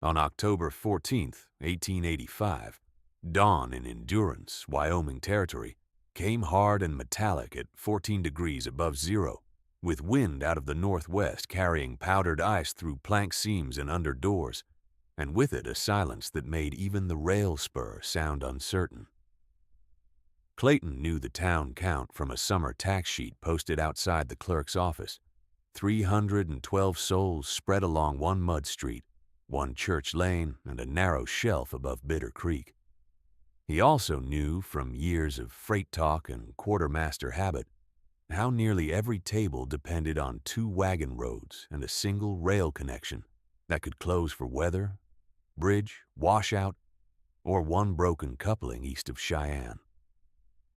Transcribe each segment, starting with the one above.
On October 14th, 1885, dawn in Endurance, Wyoming Territory, came hard and metallic at 14 degrees above zero, with wind out of the northwest carrying powdered ice through plank seams and under doors, and with it a silence that made even the rail spur sound uncertain. Clayton knew the town count from a summer tax sheet posted outside the clerk's office. 312 souls spread along one mud street, one church lane, and a narrow shelf above Bitter Creek. He also knew from years of freight talk and quartermaster habit how nearly every table depended on 2 wagon roads and a single rail connection that could close for weather, bridge, washout, or one broken coupling east of Cheyenne.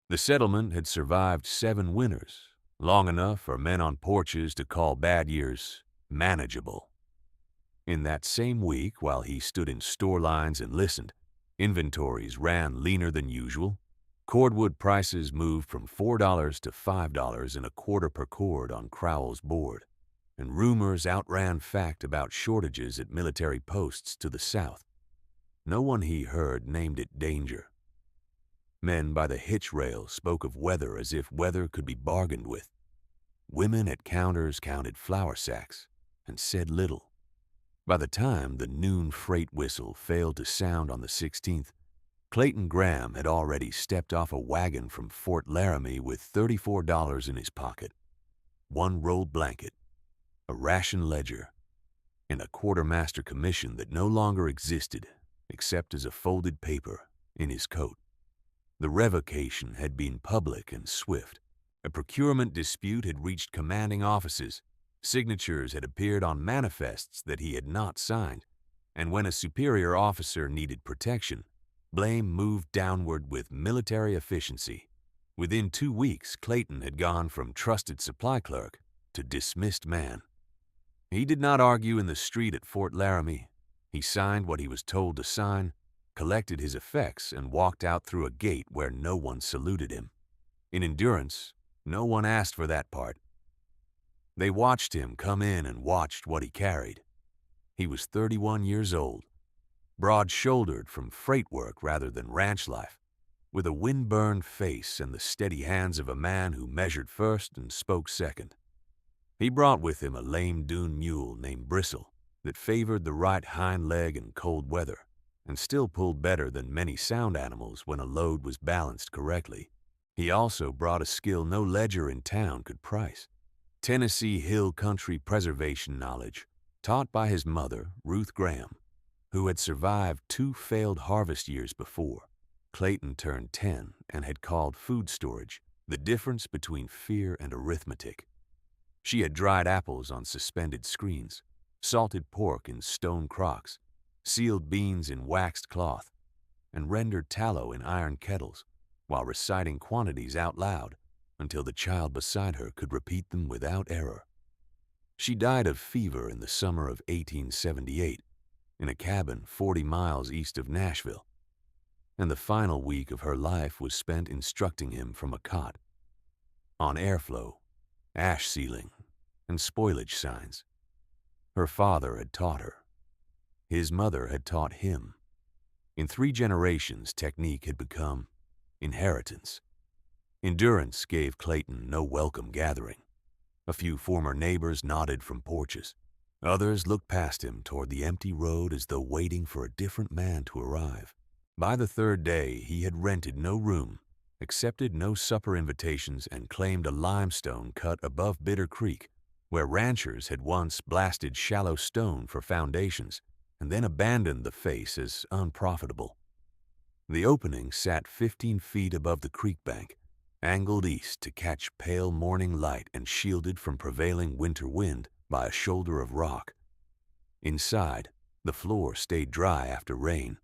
The settlement had survived 7 winters, long enough for men on porches to call bad years manageable. In that same week, while he stood in store lines and listened, inventories ran leaner than usual. Cordwood prices moved from $4 to $5.25 per cord on Crowell's board, and rumors outran fact about shortages at military posts to the south. No one he heard named it danger. Men by the hitch rail spoke of weather as if weather could be bargained with. Women at counters counted flour sacks and said little. By the time the noon freight whistle failed to sound on the 16th, Clayton Graham had already stepped off a wagon from Fort Laramie with $34 in his pocket, 1 rolled blanket, a ration ledger, and a quartermaster commission that no longer existed except as a folded paper in his coat. The revocation had been public and swift. A procurement dispute had reached commanding offices. Signatures had appeared on manifests that he had not signed, and when a superior officer needed protection, blame moved downward with military efficiency. Within 2 weeks, Clayton had gone from trusted supply clerk to dismissed man. He did not argue in the street at Fort Laramie. He signed what he was told to sign, collected his effects, and walked out through a gate where no one saluted him. In Endurance, no one asked for that part. They watched him come in and watched what he carried. He was 31 years old, broad-shouldered from freight work rather than ranch life, with a wind-burned face and the steady hands of a man who measured first and spoke second. He brought with him a lame dune mule named Bristle that favored the right hind leg in cold weather and still pulled better than many sound animals when a load was balanced correctly. He also brought a skill no ledger in town could price: Tennessee Hill Country preservation knowledge, taught by his mother, Ruth Graham, who had survived 2 failed harvest years before. Clayton turned 10 and had called food storage the difference between fear and arithmetic. She had dried apples on suspended screens, salted pork in stone crocks, sealed beans in waxed cloth, and rendered tallow in iron kettles while reciting quantities out loud until the child beside her could repeat them without error. She died of fever in the summer of 1878 in a cabin 40 miles east of Nashville, and the final week of her life was spent instructing him from a cot on airflow, ash sealing, and spoilage signs. Her father had taught her. His mother had taught him. In 3 generations, technique had become inheritance. Endurance gave Clayton no welcome gathering. A few former neighbors nodded from porches. Others looked past him toward the empty road as though waiting for a different man to arrive. By the 3rd day, he had rented no room, accepted no supper invitations, and claimed a limestone cut above Bitter Creek, where ranchers had once blasted shallow stone for foundations and then abandoned the face as unprofitable. The opening sat 15 feet above the creek bank, angled east to catch pale morning light and shielded from prevailing winter wind by a shoulder of rock. Inside, the floor stayed dry after rain,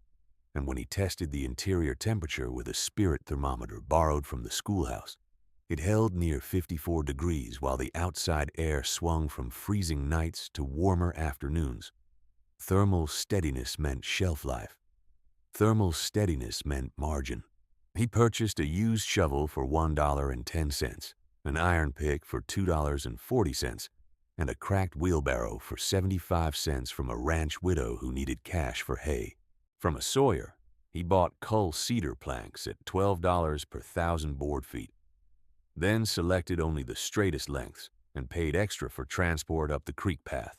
and when he tested the interior temperature with a spirit thermometer borrowed from the schoolhouse, it held near 54 degrees while the outside air swung from freezing nights to warmer afternoons. Thermal steadiness meant shelf life. Thermal steadiness meant margin. He purchased a used shovel for $1.10, an iron pick for $2.40, and a cracked wheelbarrow for 75 cents from a ranch widow who needed cash for hay. From a sawyer, he bought cull cedar planks at $12 per 1,000 board feet, then selected only the straightest lengths and paid extra for transport up the creek path.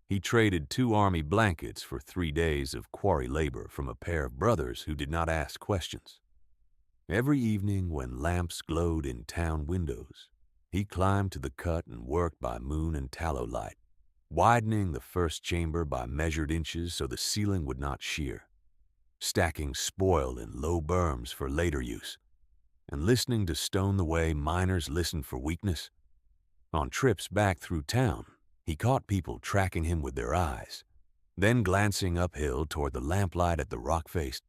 He traded 2 army blankets for 3 days of quarry labor from a pair of brothers who did not ask questions. Every evening when lamps glowed in town windows, he climbed to the cut and worked by moon and tallow light, widening the first chamber by measured inches so the ceiling would not shear, stacking spoil in low berms for later use, and listening to stone the way miners listened for weakness. On trips back through town, he caught people tracking him with their eyes, then glancing uphill toward the lamplight at the rock face.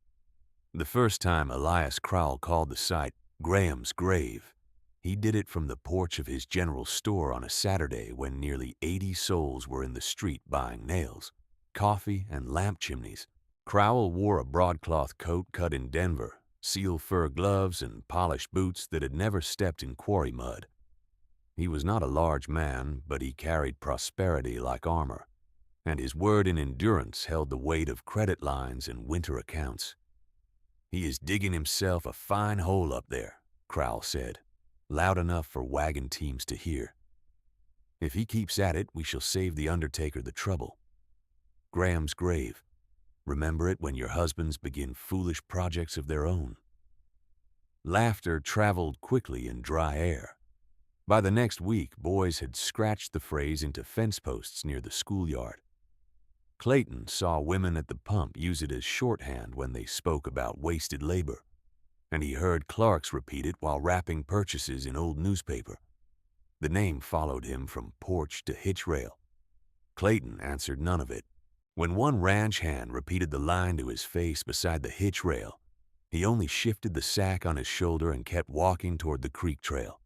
The first time Elias Crowell called the site Graham's Grave, he did it from the porch of his general store on a Saturday when nearly 80 souls were in the street buying nails, coffee, and lamp chimneys. Crowell wore a broadcloth coat cut in Denver, seal fur gloves, and polished boots that had never stepped in quarry mud. He was not a large man, but he carried prosperity like armor, and his word in endurance held the weight of credit lines and winter accounts. "He is digging himself a fine hole up there," Crowell said, loud enough for wagon teams to hear. "If he keeps at it, we shall save the undertaker the trouble. Graham's Grave. Remember it when your husbands begin foolish projects of their own." Laughter traveled quickly in dry air. By the next week, boys had scratched the phrase into fence posts near the schoolyard. Clayton saw women at the pump use it as shorthand when they spoke about wasted labor, and he heard clerks repeat it while wrapping purchases in old newspaper. The name followed him from porch to hitch rail. Clayton answered none of it. When one ranch hand repeated the line to his face beside the hitch rail, he only shifted the sack on his shoulder and kept walking toward the creek trail.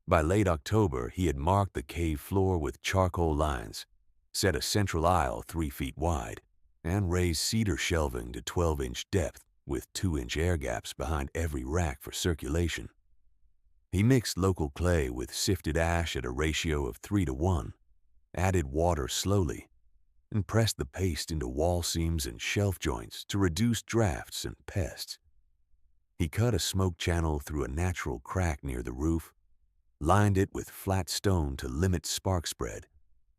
By late October, he had marked the cave floor with charcoal lines, set a central aisle 3 feet wide, and raised cedar shelving to 12-inch depth with 2-inch air gaps behind every rack for circulation. He mixed local clay with sifted ash at a ratio of 3-to-1, added water slowly, and pressed the paste into wall seams and shelf joints to reduce drafts and pests. He cut a smoke channel through a natural crack near the roof, lined it with flat stone to limit spark spread,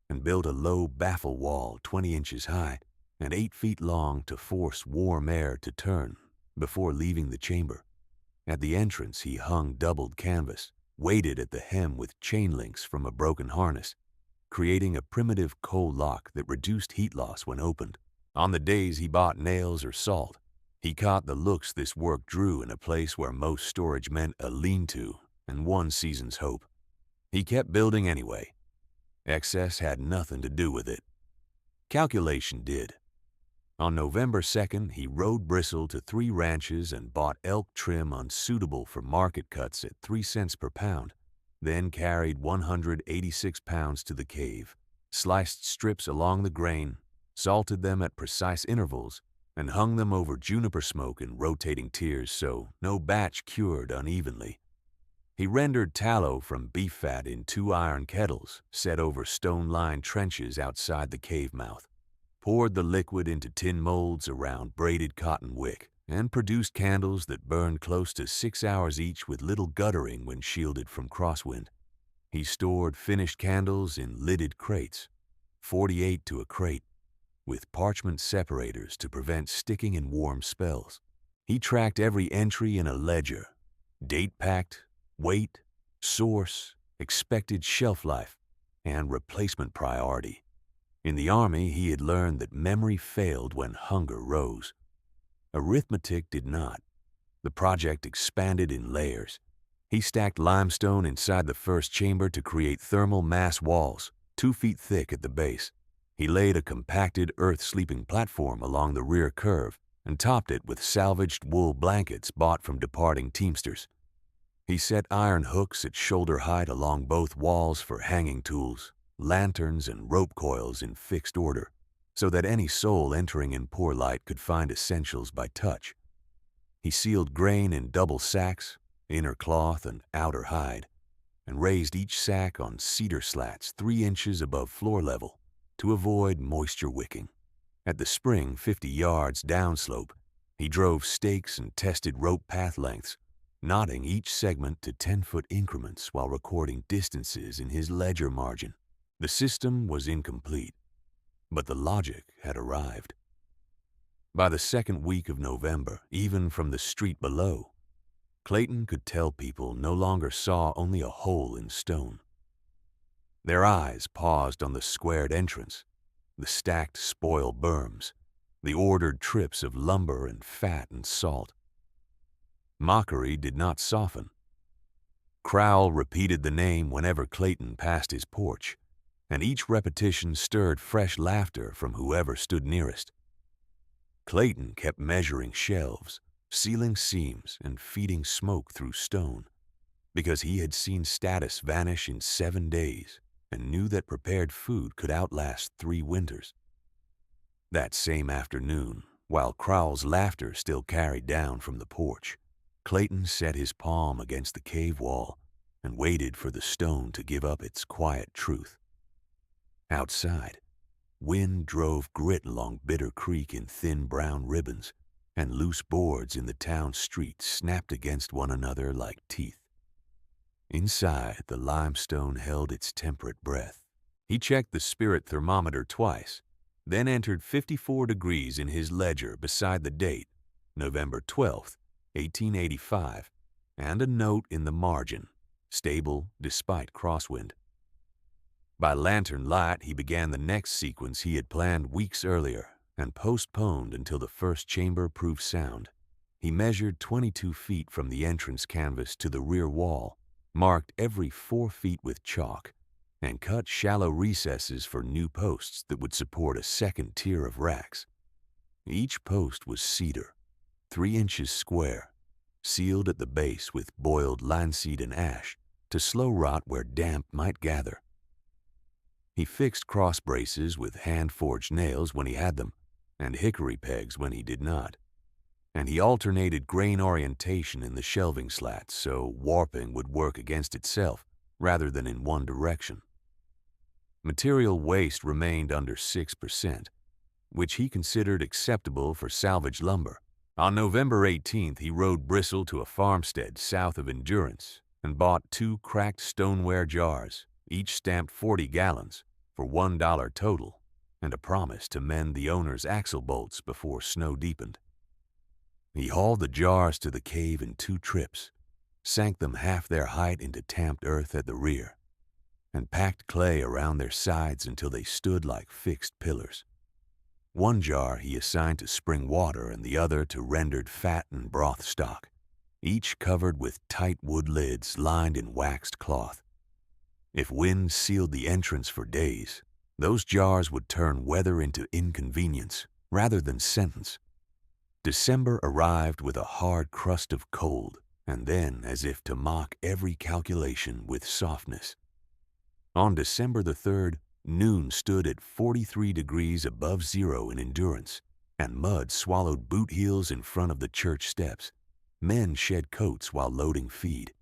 and built a low baffle wall 20 inches high and 8 feet long to force warm air to turn before leaving the chamber. At the entrance, he hung doubled canvas, weighted at the hem with chain links from a broken harness, creating a primitive coal lock that reduced heat loss when opened. On the days he bought nails or salt, he caught the looks this work drew in a place where most storage meant a lean-to and one season's hope. He kept building anyway. Excess had nothing to do with it. Calculation did. On November 2nd, he rode Bristle to 3 ranches and bought elk trim unsuitable for market cuts at 3 cents per pound, then carried 186 pounds to the cave, sliced strips along the grain, salted them at precise intervals, and hung them over juniper smoke in rotating tiers so no batch cured unevenly. He rendered tallow from beef fat in 2 iron kettles set over stone-lined trenches outside the cave mouth, poured the liquid into tin molds around braided cotton wick, and produced candles that burned close to 6 hours each with little guttering when shielded from crosswind. He stored finished candles in lidded crates, 48 to a crate, with parchment separators to prevent sticking in warm spells. He tracked every entry in a ledger, date-packed, weight, source, expected shelf life, and replacement priority. In the Army, he had learned that memory failed when hunger rose. Arithmetic did not. The project expanded in layers. He stacked limestone inside the first chamber to create thermal mass walls, 2 feet thick at the base. He laid a compacted earth sleeping platform along the rear curve and topped it with salvaged wool blankets bought from departing teamsters. He set iron hooks at shoulder height along both walls for hanging tools, lanterns, and rope coils in fixed order, so that any soul entering in poor light could find essentials by touch. He sealed grain in double sacks, inner cloth and outer hide, and raised each sack on cedar slats 3 inches above floor level to avoid moisture wicking. At the spring 50 yards downslope, he drove stakes and tested rope path lengths, knotting each segment to 10-foot increments while recording distances in his ledger margin. The system was incomplete, but the logic had arrived. By the second week of November, even from the street below, Clayton could tell people no longer saw only a hole in stone. Their eyes paused on the squared entrance, the stacked spoil berms, the ordered trips of lumber and fat and salt. Mockery did not soften. Crowell repeated the name whenever Clayton passed his porch, and each repetition stirred fresh laughter from whoever stood nearest. Clayton kept measuring shelves, sealing seams, and feeding smoke through stone, because he had seen status vanish in 7 days and knew that prepared food could outlast 3 winters. That same afternoon, while Crowell's laughter still carried down from the porch, Clayton set his palm against the cave wall and waited for the stone to give up its quiet truth. Outside, wind drove grit along Bitter Creek in thin brown ribbons, and loose boards in the town street snapped against one another like teeth. Inside, the limestone held its temperate breath. He checked the spirit thermometer twice, then entered 54 degrees in his ledger beside the date, November 12th, 1885, and a note in the margin, stable despite crosswind. By lantern light, he began the next sequence he had planned weeks earlier and postponed until the first chamber proved sound. He measured 22 feet from the entrance canvas to the rear wall, marked every 4 feet with chalk, and cut shallow recesses for new posts that would support a second tier of racks. Each post was cedar, 3 inches square, sealed at the base with boiled linseed and ash to slow rot where damp might gather. He fixed cross braces with hand-forged nails when he had them, and hickory pegs when he did not. And he alternated grain orientation in the shelving slats so warping would work against itself rather than in one direction. Material waste remained under 6%, which he considered acceptable for salvage lumber. On November 18th, he rode Bristle to a farmstead south of Endurance and bought 2 cracked stoneware jars, each stamped 40 gallons, for $1 total, and a promise to mend the owner's axle bolts before snow deepened. He hauled the jars to the cave in 2 trips, sank them half their height into tamped earth at the rear, and packed clay around their sides until they stood like fixed pillars. 1 jar he assigned to spring water and the other to rendered fat and broth stock, each covered with tight wood lids lined in waxed cloth. If wind sealed the entrance for days, those jars would turn weather into inconvenience rather than sentence. December arrived with a hard crust of cold, and then, as if to mock every calculation, with softness. On December the 3rd, noon stood at 43 degrees above zero in Endurance, and mud swallowed boot heels in front of the church steps. Men shed coats while loading feed.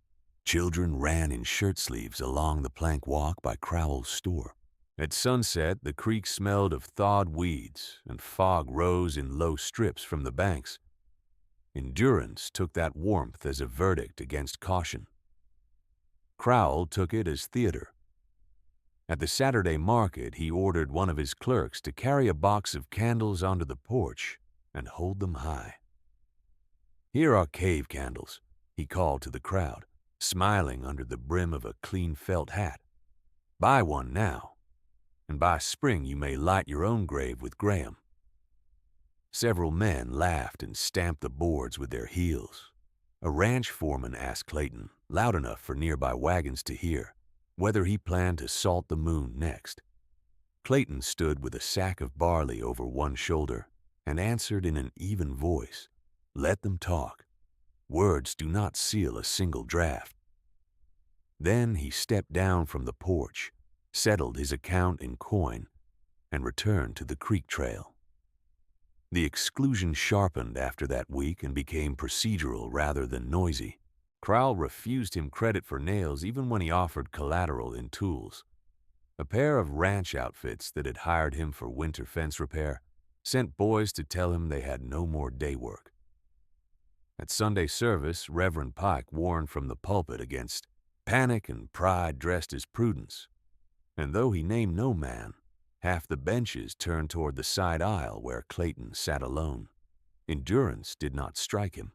Children ran in shirt sleeves along the plank walk by Crowell's store. At sunset, the creek smelled of thawed weeds, and fog rose in low strips from the banks. Endurance took that warmth as a verdict against caution. Crowell took it as theater. At the Saturday market, he ordered one of his clerks to carry a box of candles onto the porch and hold them high. "Here are cave candles," he called to the crowd, smiling under the brim of a clean felt hat. "Buy one now, and by spring you may light your own grave with Graham." Several men laughed and stamped the boards with their heels. A ranch foreman asked Clayton, loud enough for nearby wagons to hear, whether he planned to salt the moon next. Clayton stood with a sack of barley over one shoulder and answered in an even voice, "Let them talk. Words do not seal a single draft." Then he stepped down from the porch, settled his account in coin, and returned to the creek trail. The exclusion sharpened after that week and became procedural rather than noisy. Crowell refused him credit for nails even when he offered collateral in tools. A pair of ranch outfits that had hired him for winter fence repair sent boys to tell him they had no more day work. At Sunday service, Reverend Pike warned from the pulpit against panic and pride dressed as prudence, and though he named no man, half the benches turned toward the side aisle where Clayton sat alone. Endurance did not strike him.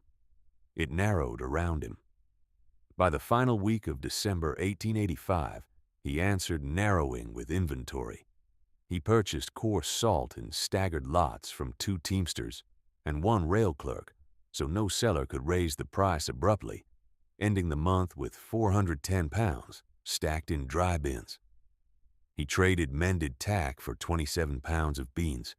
It narrowed around him. By the final week of December 1885, he answered narrowing with inventory. He purchased coarse salt in staggered lots from 2 teamsters and 1 rail clerk, so no seller could raise the price abruptly, ending the month with 410 pounds stacked in dry bins. He traded mended tack for 27 pounds of beans,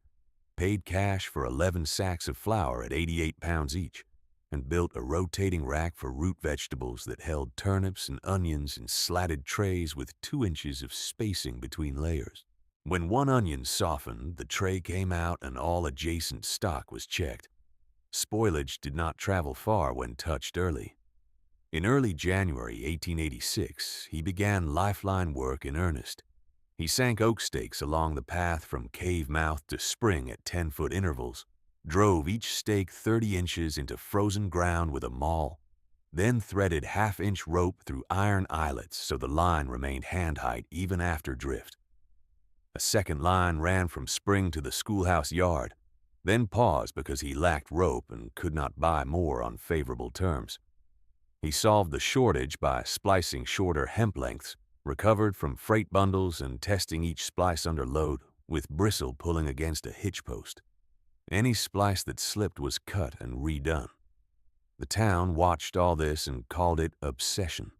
paid cash for 11 sacks of flour at 88 pounds each, and built a rotating rack for root vegetables that held turnips and onions in slatted trays with 2 inches of spacing between layers. When one onion softened, the tray came out and all adjacent stock was checked. Spoilage did not travel far when touched early. In early January 1886, he began lifeline work in earnest. He sank oak stakes along the path from cave mouth to spring at 10-foot intervals, drove each stake 30 inches into frozen ground with a maul, then threaded half-inch rope through iron eyelets so the line remained hand-height even after drift. A second line ran from spring to the schoolhouse yard, then paused because he lacked rope and could not buy more on favorable terms. He solved the shortage by splicing shorter hemp lengths, recovered from freight bundles and testing each splice under load, with bristle pulling against a hitch post. Any splice that slipped was cut and redone. The town watched all this and called it obsession.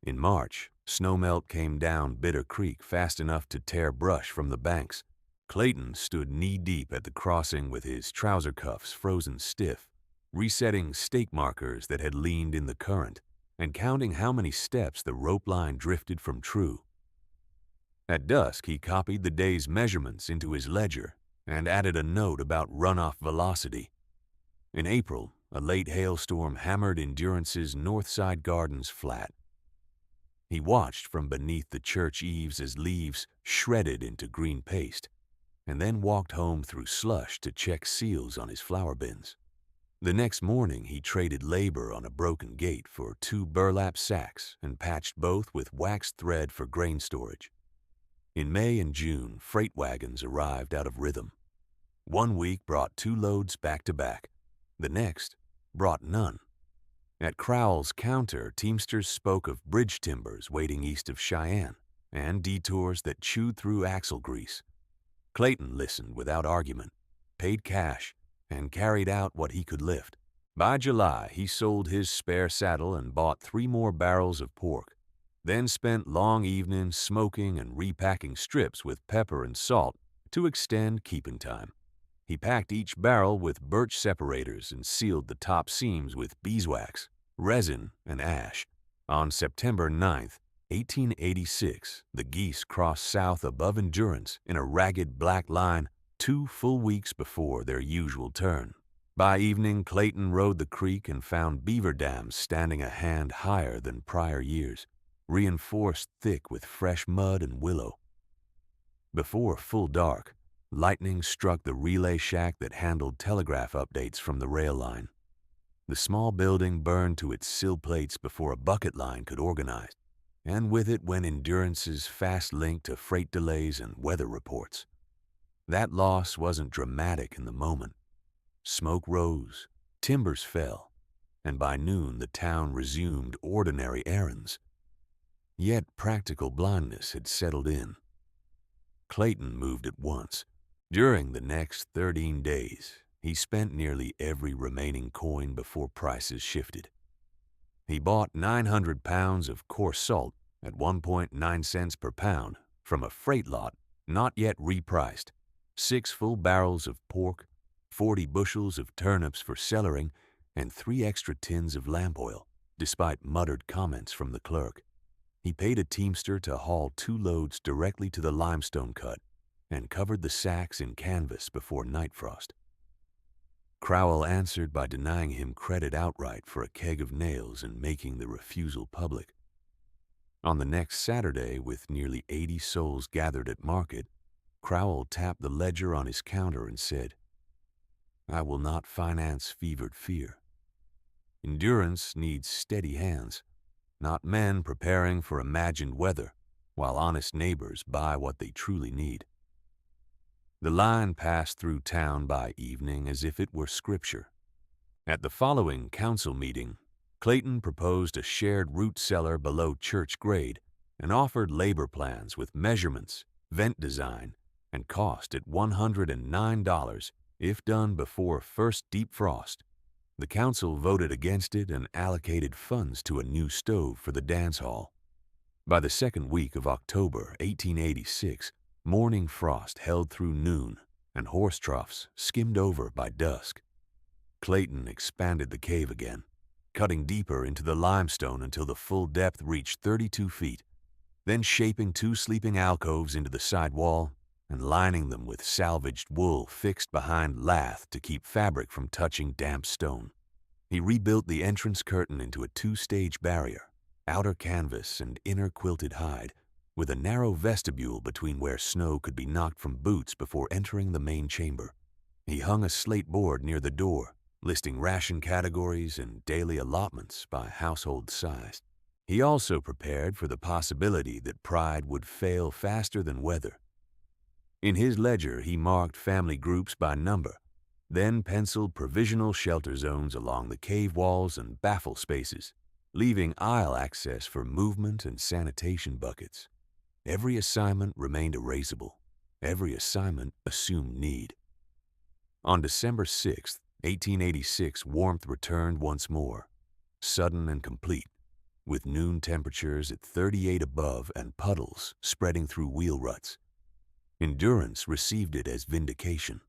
In March, snowmelt came down Bitter Creek fast enough to tear brush from the banks. Clayton stood knee-deep at the crossing with his trouser cuffs frozen stiff, resetting stake markers that had leaned in the current, and counting how many steps the rope line drifted from true. At dusk, he copied the day's measurements into his ledger and added a note about runoff velocity. In April, a late hailstorm hammered Endurance's Northside Gardens flat. He watched from beneath the church eaves as leaves shredded into green paste, and then walked home through slush to check seals on his flour bins. The next morning, he traded labor on a broken gate for 2 burlap sacks and patched both with waxed thread for grain storage. In May and June, freight wagons arrived out of rhythm. One week brought 2 loads back to back. The next brought none. At Crowell's counter, teamsters spoke of bridge timbers waiting east of Cheyenne and detours that chewed through axle grease. Clayton listened without argument, paid cash, and carried out what he could lift. By July, he sold his spare saddle and bought 3 more barrels of pork, then spent long evenings smoking and repacking strips with pepper and salt to extend keeping time. He packed each barrel with birch separators and sealed the top seams with beeswax, resin, and ash. On September 9th, 1886, the geese crossed south above Endurance in a ragged black line 2 full weeks before their usual turn. By evening, Clayton rode the creek and found beaver dams standing a hand higher than prior years, reinforced thick with fresh mud and willow. Before full dark, lightning struck the relay shack that handled telegraph updates from the rail line. The small building burned to its sill plates before a bucket line could organize, and with it went Endurance's fast link to freight delays and weather reports. That loss wasn't dramatic in the moment. Smoke rose, timbers fell, and by noon the town resumed ordinary errands. Yet practical blindness had settled in. Clayton moved at once. During the next 13 days, he spent nearly every remaining coin before prices shifted. He bought 900 pounds of coarse salt at 1.9 cents per pound from a freight lot not yet repriced, 6 full barrels of pork, 40 bushels of turnips for cellaring, and 3 extra tins of lamp oil, despite muttered comments from the clerk. He paid a teamster to haul 2 loads directly to the limestone cut and covered the sacks in canvas before night frost. Crowell answered by denying him credit outright for a keg of nails and making the refusal public. On the next Saturday, with nearly 80 souls gathered at market, Crowell tapped the ledger on his counter and said, "I will not finance fevered fear. Endurance needs steady hands, not men preparing for imagined weather, while honest neighbors buy what they truly need." The line passed through town by evening as if it were scripture. At the following council meeting, Clayton proposed a shared root cellar below church grade and offered labor plans with measurements, vent design, and cost at $109 if done before first deep frost. The council voted against it and allocated funds to a new stove for the dance hall. By the second week of October 1886, morning frost held through noon, and horse troughs skimmed over by dusk. Clayton expanded the cave again, cutting deeper into the limestone until the full depth reached 32 feet, then shaping 2 sleeping alcoves into the side wall and lining them with salvaged wool fixed behind lath to keep fabric from touching damp stone. He rebuilt the entrance curtain into a 2-stage barrier, outer canvas and inner quilted hide, with a narrow vestibule between where snow could be knocked from boots before entering the main chamber. He hung a slate board near the door, listing ration categories and daily allotments by household size. He also prepared for the possibility that pride would fail faster than weather. In his ledger, he marked family groups by number, then penciled provisional shelter zones along the cave walls and baffle spaces, leaving aisle access for movement and sanitation buckets. Every assignment remained erasable. Every assignment assumed need. On December 6, 1886, warmth returned once more, sudden and complete, with noon temperatures at 38 above and puddles spreading through wheel ruts. Endurance received it as vindication.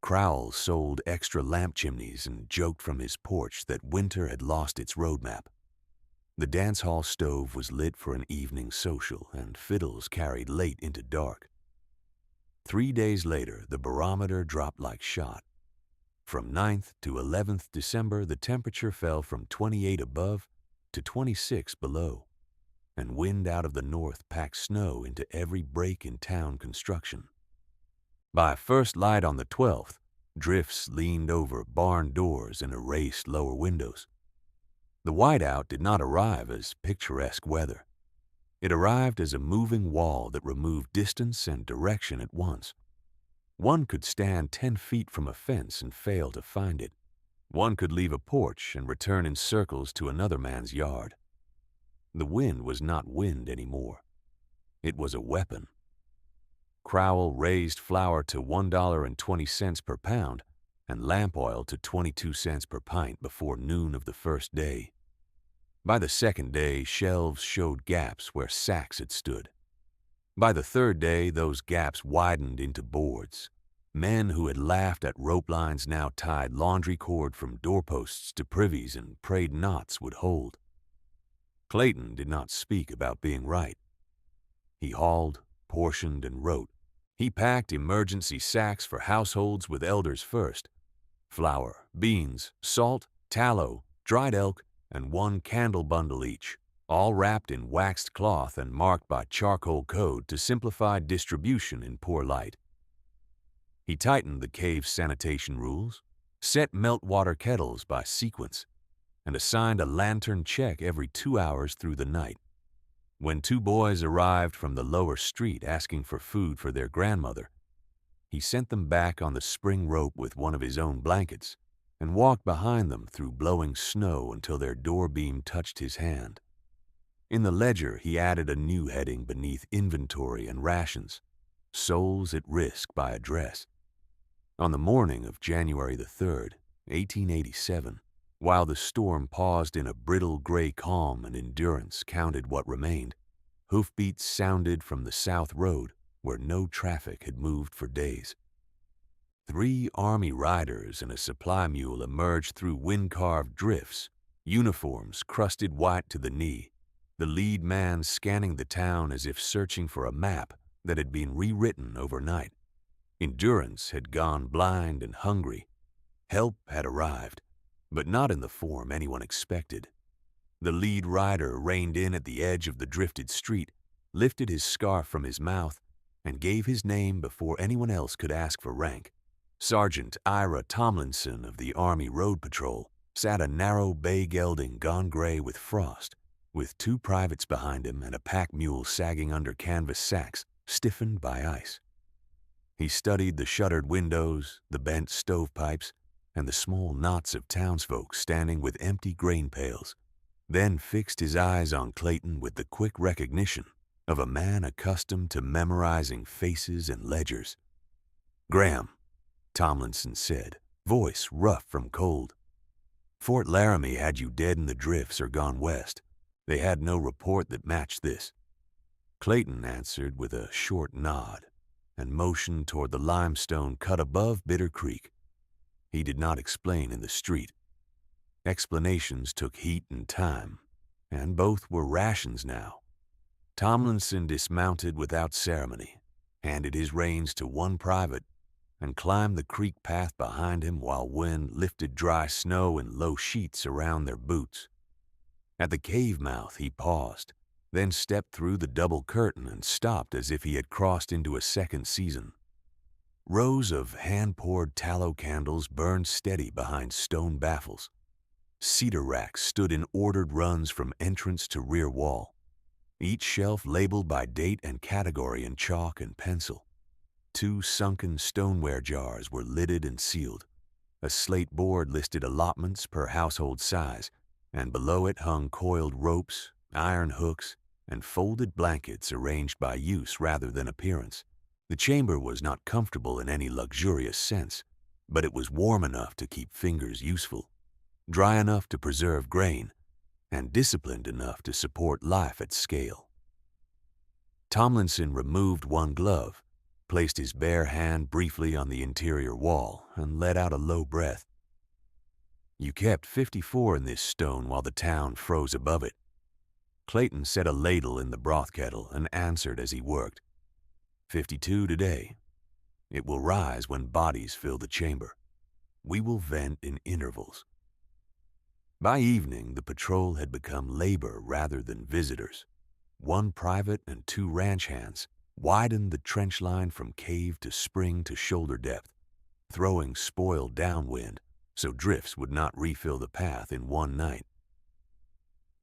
Crowell sold extra lamp chimneys and joked from his porch that winter had lost its roadmap. The dance hall stove was lit for an evening social, and fiddles carried late into dark. 3 days later, the barometer dropped like shot. From 9th to 11th December, the temperature fell from 28 above to 26 below, and wind out of the north packed snow into every break in town construction. By first light on the 12th, drifts leaned over barn doors and erased lower windows. The whiteout did not arrive as picturesque weather. It arrived as a moving wall that removed distance and direction at once. One could stand 10 feet from a fence and fail to find it. One could leave a porch and return in circles to another man's yard. The wind was not wind anymore. It was a weapon. Crowell raised flour to $1.20 per pound and lamp oil to 22 cents per pint before noon of the first day. By the second day, shelves showed gaps where sacks had stood. By the third day, those gaps widened into boards. Men who had laughed at rope lines now tied laundry cord from doorposts to privies and prayed knots would hold. Clayton did not speak about being right. He hauled, portioned, and wrote. He packed emergency sacks for households with elders first. Flour, beans, salt, tallow, dried elk, and 1 candle bundle each, all wrapped in waxed cloth and marked by charcoal code to simplify distribution in poor light. He tightened the cave's sanitation rules, set meltwater kettles by sequence, and assigned a lantern check every 2 hours through the night. When 2 boys arrived from the lower street asking for food for their grandmother, he sent them back on the spring rope with one of his own blankets and walked behind them through blowing snow until their door beam touched his hand. In the ledger, he added a new heading beneath inventory and rations, souls at risk by address. On the morning of January the 3rd, 1887, while the storm paused in a brittle gray calm and Endurance counted what remained, hoofbeats sounded from the South Road where no traffic had moved for days. 3 Army riders and a supply mule emerged through wind-carved drifts, uniforms crusted white to the knee, the lead man scanning the town as if searching for a map that had been rewritten overnight. Endurance had gone blind and hungry, Help had arrived, but not in the form anyone expected. The lead rider reined in at the edge of the drifted street, lifted his scarf from his mouth, and gave his name before anyone else could ask for rank. Sergeant Ira Tomlinson of the Army Road Patrol sat a narrow bay gelding gone gray with frost, with 2 privates behind him and a pack mule sagging under canvas sacks, stiffened by ice. He studied the shuttered windows, the bent stovepipes, and the small knots of townsfolk standing with empty grain pails, then fixed his eyes on Clayton with the quick recognition of a man accustomed to memorizing faces and ledgers. "Graham," Tomlinson said, voice rough from cold. "Fort Laramie had you dead in the drifts or gone west. They had no report that matched this." Clayton answered with a short nod and motioned toward the limestone cut above Bitter Creek. He did not explain in the street. Explanations took heat and time, and both were rations now. Tomlinson dismounted without ceremony, handed his reins to one private, and climbed the creek path behind him while wind lifted dry snow in low sheets around their boots. At the cave mouth he paused, then stepped through the double curtain and stopped as if he had crossed into a second season. Rows of hand-poured tallow candles burned steady behind stone baffles. Cedar racks stood in ordered runs from entrance to rear wall, each shelf labeled by date and category in chalk and pencil. 2 sunken stoneware jars were lidded and sealed. A slate board listed allotments per household size, and below it hung coiled ropes, iron hooks, and folded blankets arranged by use rather than appearance. The chamber was not comfortable in any luxurious sense, but it was warm enough to keep fingers useful, dry enough to preserve grain, and disciplined enough to support life at scale. Tomlinson removed one glove, placed his bare hand briefly on the interior wall, and let out a low breath. "You kept 54 in this stone while the town froze above it." Clayton set a ladle in the broth kettle and answered as he worked. 52 today. It will rise when bodies fill the chamber. We will vent in intervals." By evening, the patrol had become labor rather than visitors. 1 private and 2 ranch hands widened the trench line from cave to spring to shoulder depth, throwing spoil downwind so drifts would not refill the path in one night.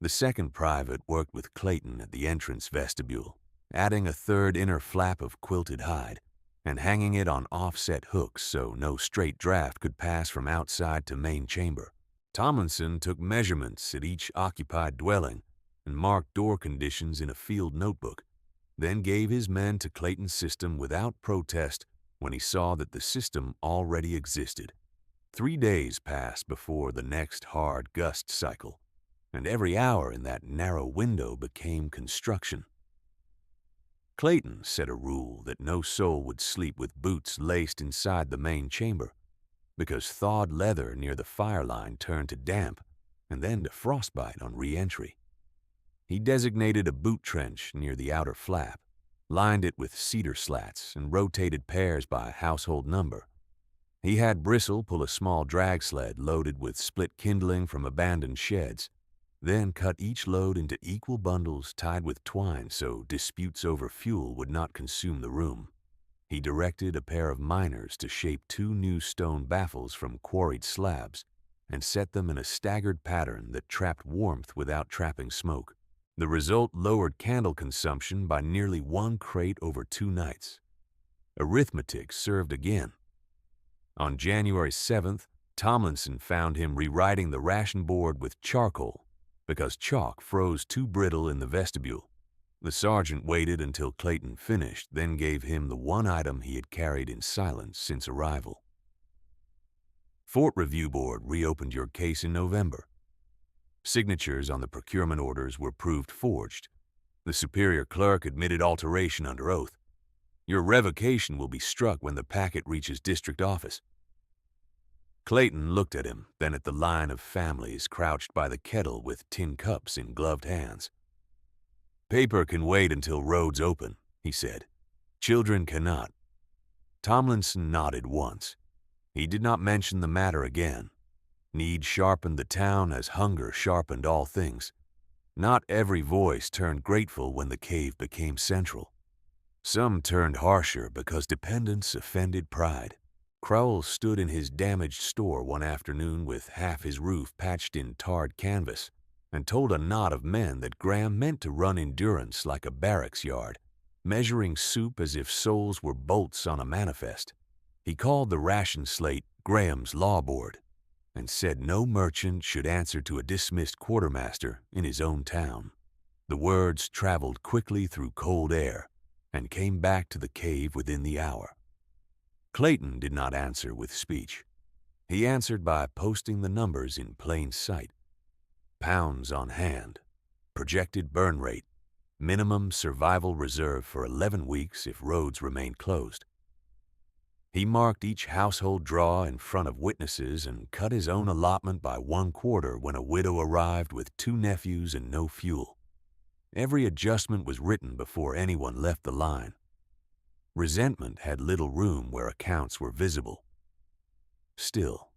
The 2nd private worked with Clayton at the entrance vestibule, adding a 3rd inner flap of quilted hide and hanging it on offset hooks so no straight draft could pass from outside to main chamber. Tomlinson took measurements at each occupied dwelling and marked door conditions in a field notebook, then gave his men to Clayton's system without protest when he saw that the system already existed. 3 days passed before the next hard gust cycle, and every hour in that narrow window became construction. Clayton set a rule that no soul would sleep with boots laced inside the main chamber, because thawed leather near the fire line turned to damp and then to frostbite on re-entry. He designated a boot trench near the outer flap, lined it with cedar slats, and rotated pairs by household number. He had Bristle pull a small drag sled loaded with split kindling from abandoned sheds, then cut each load into equal bundles tied with twine so disputes over fuel would not consume the room. He directed a pair of miners to shape 2 new stone baffles from quarried slabs and set them in a staggered pattern that trapped warmth without trapping smoke. The result lowered candle consumption by nearly 1 crate over 2 nights. Arithmetic served again. On January 7th, Tomlinson found him rewriting the ration board with charcoal because chalk froze too brittle in the vestibule. The sergeant waited until Clayton finished, then gave him the one item he had carried in silence since arrival. Fort Review Board reopened your case in November. Signatures on the procurement orders were proved forged. The superior clerk admitted alteration under oath. Your revocation will be struck when the packet reaches district office. Clayton looked at him, then at the line of families crouched by the kettle with tin cups in gloved hands. Paper can wait until roads open, he said. Children cannot. Tomlinson nodded once. He did not mention the matter again. Need sharpened the town as hunger sharpened all things. Not every voice turned grateful when the cave became central. Some turned harsher because dependence offended pride. Crowell stood in his damaged store one afternoon with half his roof patched in tarred canvas and told a knot of men that Graham meant to run Endurance like a barracks yard, measuring soup as if souls were bolts on a manifest. He called the ration slate Graham's Law Board and said no merchant should answer to a dismissed quartermaster in his own town. The words traveled quickly through cold air and came back to the cave within the hour. Clayton did not answer with speech. He answered by posting the numbers in plain sight. Pounds on hand, projected burn rate, minimum survival reserve for 11 weeks if roads remain closed. He marked each household draw in front of witnesses and cut his own allotment by 1/4 when a widow arrived with 2 nephews and no fuel. Every adjustment was written before anyone left the line. Resentment had little room where accounts were visible. Still,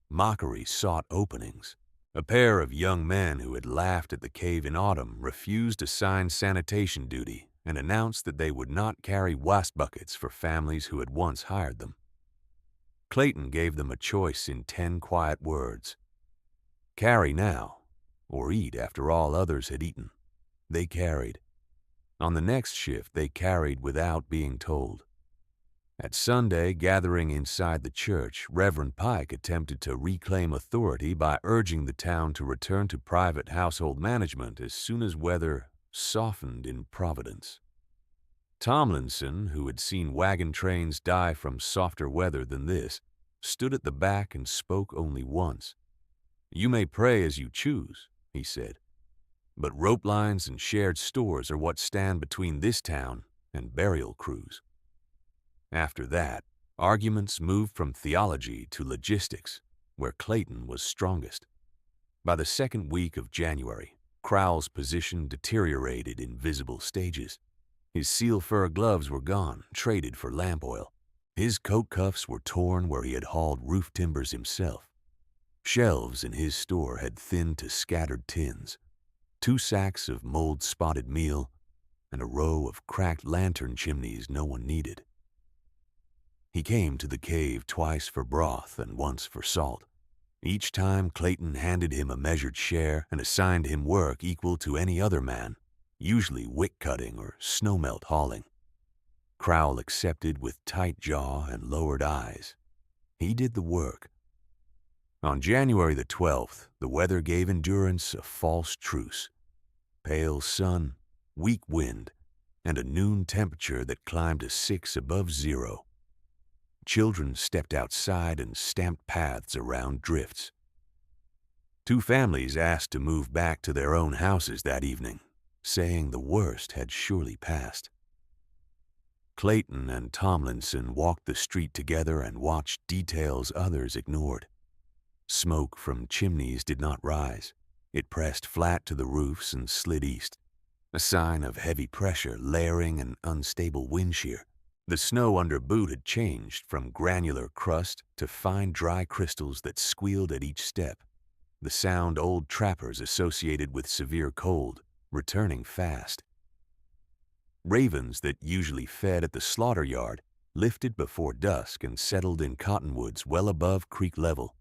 mockery sought openings. A pair of young men who had laughed at the cave in autumn refused assigned sanitation duty and announced that they would not carry waste buckets for families who had once hired them. Clayton gave them a choice in 10 quiet words. Carry now, or eat after all others had eaten. They carried. On the next shift, they carried without being told. At Sunday gathering inside the church, Reverend Pike attempted to reclaim authority by urging the town to return to private household management as soon as weather softened in Providence. Tomlinson, who had seen wagon trains die from softer weather than this, stood at the back and spoke only once. You may pray as you choose, he said, but rope lines and shared stores are what stand between this town and burial crews. After that, arguments moved from theology to logistics, where Clayton was strongest. By the second week of January, Crowell's position deteriorated in visible stages. His seal fur gloves were gone, traded for lamp oil. His coat cuffs were torn where he had hauled roof timbers himself. Shelves in his store had thinned to scattered tins. 2 sacks of mold-spotted meal, and a row of cracked lantern chimneys no one needed. He came to the cave twice for broth and once for salt. Each time Clayton handed him a measured share and assigned him work equal to any other man, usually wick cutting or snowmelt hauling. Crowell accepted with tight jaw and lowered eyes. He did the work. On January the 12th, the weather gave Endurance a false truce. Pale sun, weak wind, and a noon temperature that climbed to 6 above zero. Children stepped outside and stamped paths around drifts. 2 families asked to move back to their own houses that evening, saying the worst had surely passed. Clayton and Tomlinson walked the street together and watched details others ignored. Smoke from chimneys did not rise. It pressed flat to the roofs and slid east, a sign of heavy pressure layering an unstable wind shear. The snow under boot had changed from granular crust to fine dry crystals that squealed at each step, the sound old trappers associated with severe cold, returning fast. Ravens that usually fed at the slaughter yard lifted before dusk and settled in cottonwoods well above creek level.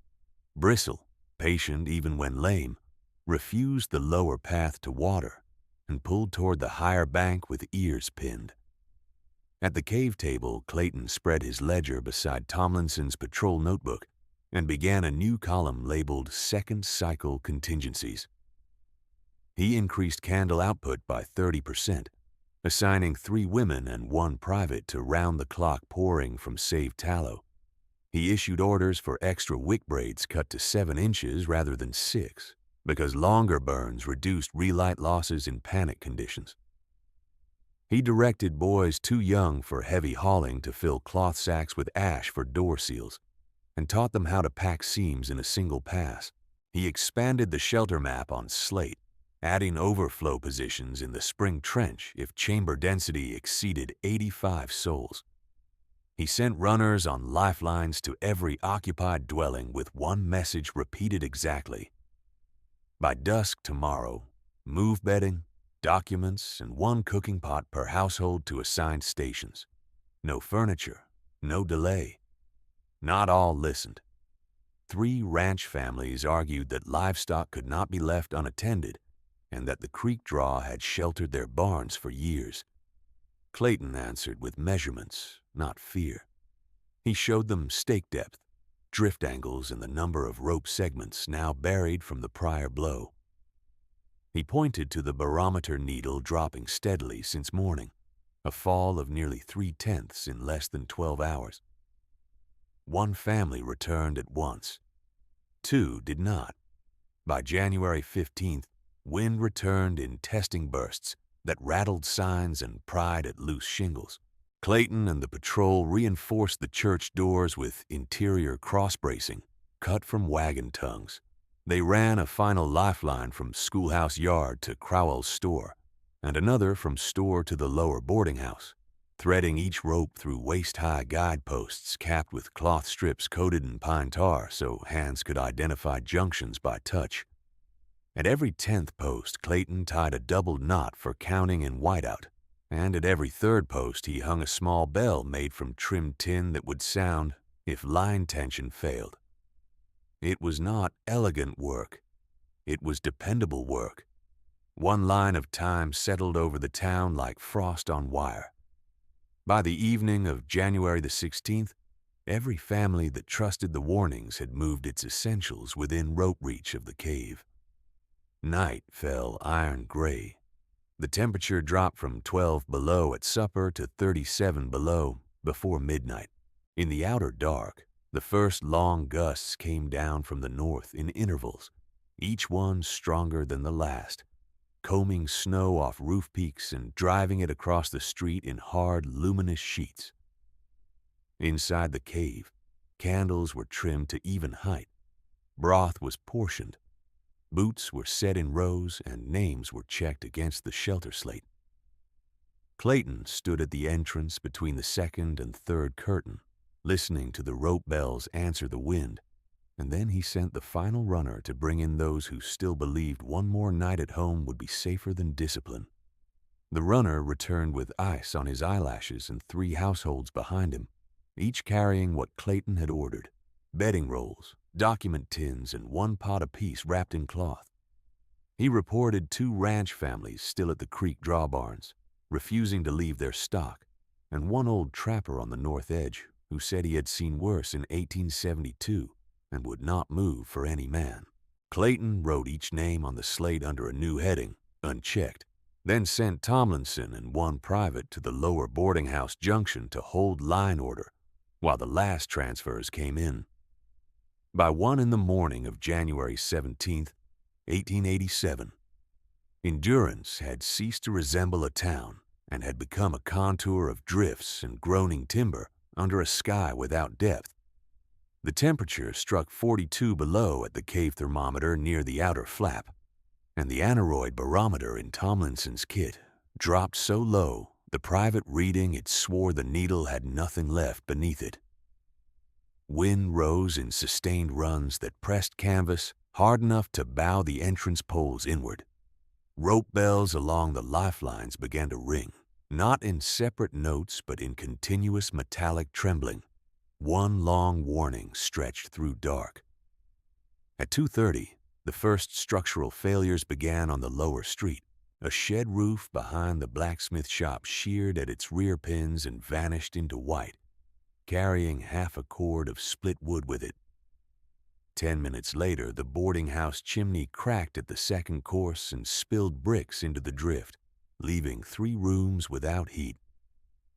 Bristle, patient even when lame, refused the lower path to water and pulled toward the higher bank with ears pinned. At the cave table, Clayton spread his ledger beside Tomlinson's patrol notebook and began a new column labeled Second Cycle Contingencies. He increased candle output by 30%, assigning 3 women and 1 private to round-the-clock pouring from saved tallow. He issued orders for extra wick braids cut to 7 inches rather than 6, because longer burns reduced relight losses in panic conditions. He directed boys too young for heavy hauling to fill cloth sacks with ash for door seals, and taught them how to pack seams in a single pass. He expanded the shelter map on slate, adding overflow positions in the spring trench if chamber density exceeded 85 souls. He sent runners on lifelines to every occupied dwelling with one message repeated exactly. By dusk tomorrow, move bedding, documents, and one cooking pot per household to assigned stations. No furniture, no delay. Not all listened. 3 ranch families argued that livestock could not be left unattended and that the creek draw had sheltered their barns for years. Clayton answered with measurements, not fear. He showed them stake depth, drift angles, and the number of rope segments now buried from the prior blow. He pointed to the barometer needle dropping steadily since morning, a fall of nearly 3/10 in less than 12 hours. 1 family returned at once. 2 did not. By January 15th, wind returned in testing bursts that rattled signs and pried at loose shingles. Clayton and the patrol reinforced the church doors with interior cross-bracing, cut from wagon tongues. They ran a final lifeline from schoolhouse yard to Crowell's store, and another from store to the lower boarding house, threading each rope through waist-high guideposts capped with cloth strips coated in pine tar so hands could identify junctions by touch. At every 10th post, Clayton tied a double knot for counting in whiteout, and at every 3rd post he hung a small bell made from trimmed tin that would sound if line tension failed. It was not elegant work. It was dependable work. 1 line of time settled over the town like frost on wire. By the evening of January the 16th, every family that trusted the warnings had moved its essentials within rope reach of the cave. Night fell iron gray. The temperature dropped from 12 below at supper to 37 below before midnight. In the outer dark, the first long gusts came down from the north in intervals, each one stronger than the last, combing snow off roof peaks and driving it across the street in hard, luminous sheets. Inside the cave, candles were trimmed to even height. Broth was portioned. Boots were set in rows and names were checked against the shelter slate. Clayton stood at the entrance between the 2nd and 3rd curtain, listening to the rope bells answer the wind, and then he sent the final runner to bring in those who still believed one more night at home would be safer than discipline. The runner returned with ice on his eyelashes and 3 households behind him, each carrying what Clayton had ordered: bedding rolls, document tins, and 1 pot apiece wrapped in cloth. He reported 2 ranch families still at the creek draw barns, refusing to leave their stock, and 1 old trapper on the north edge who said he had seen worse in 1872 and would not move for any man. Clayton wrote each name on the slate under a new heading, unchecked, then sent Tomlinson and 1 private to the lower boarding house junction to hold line order while the last transfers came in. By 1 in the morning of January 17th, 1887, Endurance had ceased to resemble a town and had become a contour of drifts and groaning timber under a sky without depth. The temperature struck 42 below at the cave thermometer near the outer flap, and the aneroid barometer in Tomlinson's kit dropped so low the private reading it swore the needle had nothing left beneath it. Wind rose in sustained runs that pressed canvas hard enough to bow the entrance poles inward. Rope bells along the lifelines began to ring, not in separate notes but in continuous metallic trembling. 1 long warning stretched through dark. At 2:30, the first structural failures began on the lower street. A shed roof behind the blacksmith shop sheared at its rear pins and vanished into white, carrying half a cord of split wood with it. 10 minutes later, the boarding house chimney cracked at the 2nd course and spilled bricks into the drift, leaving 3 rooms without heat.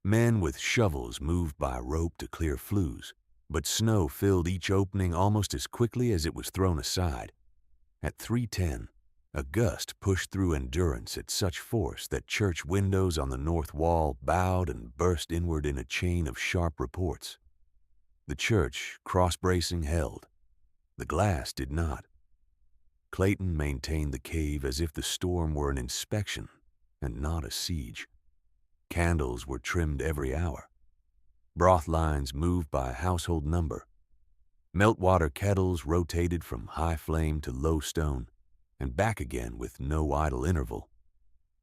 Men with shovels moved by rope to clear flues, but snow filled each opening almost as quickly as it was thrown aside. At 3:10, a gust pushed through Endurance at such force that church windows on the north wall bowed and burst inward in a chain of sharp reports. The church, cross-bracing, held. The glass did not. Clayton maintained the cave as if the storm were an inspection and not a siege. Candles were trimmed every hour. broth lines moved by household number. Meltwater kettles rotated from high flame to low stone, and back again with no idle interval.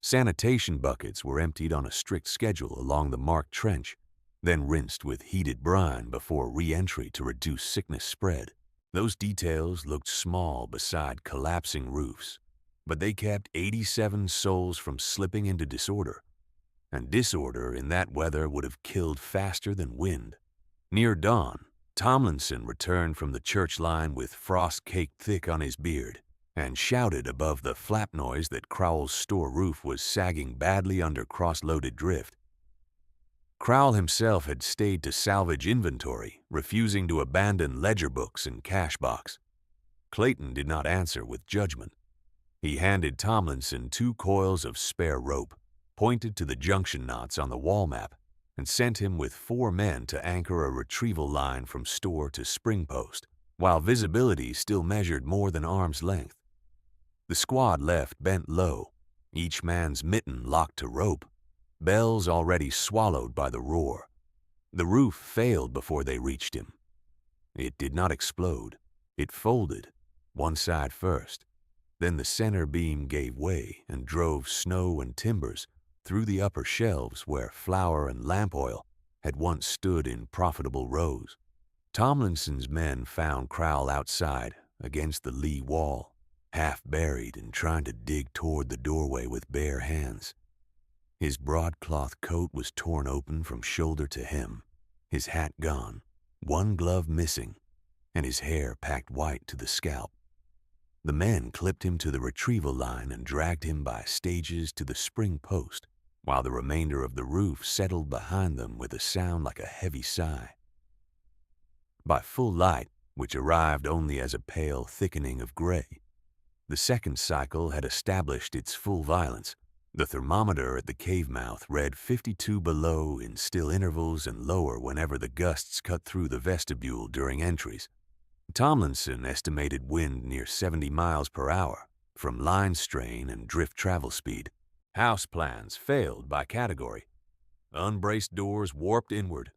Sanitation buckets were emptied on a strict schedule along the marked trench, then rinsed with heated brine before re-entry to reduce sickness spread. Those details looked small beside collapsing roofs, but they kept 87 souls from slipping into disorder, and disorder in that weather would have killed faster than wind. Near dawn, Tomlinson returned from the church line with frost caked thick on his beard and shouted above the flap noise that Crowell's store roof was sagging badly under cross-loaded drift. Crowell himself had stayed to salvage inventory, refusing to abandon ledger books and cash box. Clayton did not answer with judgment. He handed Tomlinson 2 coils of spare rope, pointed to the junction knots on the wall map, and sent him with 4 men to anchor a retrieval line from store to spring post, while visibility still measured more than arm's length. The squad left bent low, each man's mitten locked to rope, bells already swallowed by the roar. The roof failed before they reached him. It did not explode. It folded, one side first. Then the center beam gave way and drove snow and timbers through the upper shelves where flour and lamp oil had once stood in profitable rows. Tomlinson's men found Crowell outside against the lee wall, half buried and trying to dig toward the doorway with bare hands. His broadcloth coat was torn open from shoulder to hem, his hat gone, one glove missing, and his hair packed white to the scalp. The men clipped him to the retrieval line and dragged him by stages to the spring post, while the remainder of the roof settled behind them with a sound like a heavy sigh. By full light, which arrived only as a pale thickening of gray, the second cycle had established its full violence. The thermometer at the cave mouth read 52 below in still intervals and lower whenever the gusts cut through the vestibule during entries. Tomlinson estimated wind near 70 miles per hour from line strain and drift travel speed. House plans failed by category. Unbraced doors warped inward,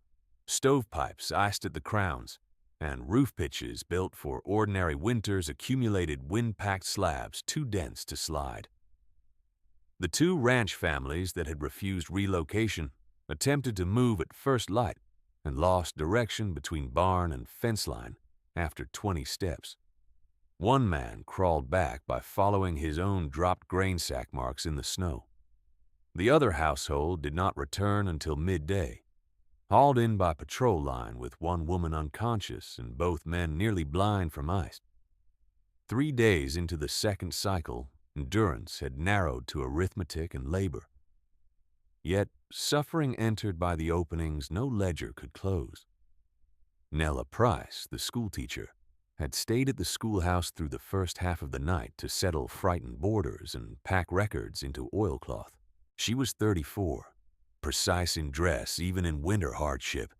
stovepipes iced at the crowns, and roof pitches built for ordinary winters accumulated wind-packed slabs too dense to slide. The 2 ranch families that had refused relocation attempted to move at first light and lost direction between barn and fence line after 20 steps. One man crawled back by following his own dropped grain sack marks in the snow. The other household did not return until midday, hauled in by patrol line with one woman unconscious and both men nearly blind from ice. 3 days into the second cycle, endurance had narrowed to arithmetic and labor. Yet, suffering entered by the openings no ledger could close. Nella Price, the schoolteacher, had stayed at the schoolhouse through the first half of the night to settle frightened boarders and pack records into oilcloth. She was 34, precise in dress even in winter hardship,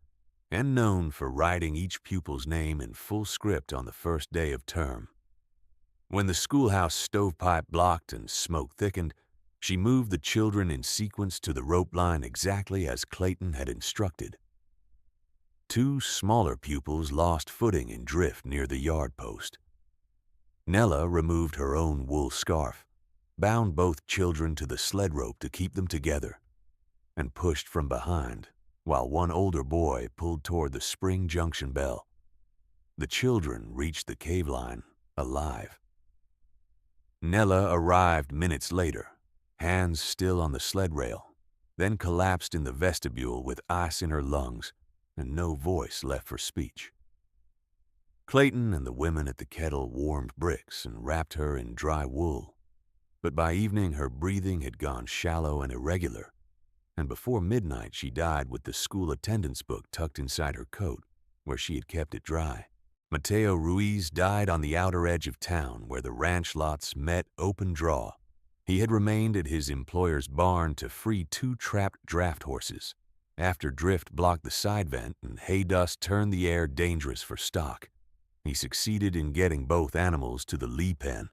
and known for writing each pupil's name in full script on the first day of term. When the schoolhouse stovepipe blocked and smoke thickened, she moved the children in sequence to the rope line exactly as Clayton had instructed. 2 smaller pupils lost footing in drift near the yard post. Nella removed her own wool scarf, bound both children to the sled rope to keep them together, and pushed from behind, while one older boy pulled toward the spring junction bell. The children reached the cave line alive. Nella arrived minutes later, hands still on the sled rail, then collapsed in the vestibule with ice in her lungs and no voice left for speech. Clayton and the women at the kettle warmed bricks and wrapped her in dry wool, but by evening her breathing had gone shallow and irregular, and before midnight she died with the school attendance book tucked inside her coat, where she had kept it dry. Mateo Ruiz died on the outer edge of town where the ranch lots met open draw. He had remained at his employer's barn to free 2 trapped draft horses, after drift blocked the side vent and hay dust turned the air dangerous for stock. He succeeded in getting both animals to the lee pen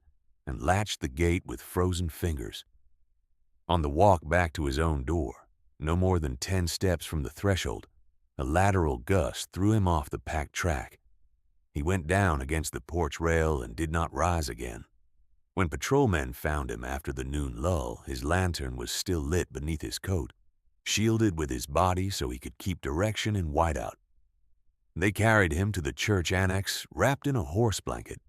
and latched the gate with frozen fingers. On the walk back to his own door, no more than 10 steps from the threshold, A lateral gust threw him off the packed track. He went down against the porch rail and did not rise again. When patrolmen found him after the noon lull, his lantern was still lit beneath his coat, shielded with his body so he could keep direction in whiteout. They carried him to the church annex wrapped in a horse blanket,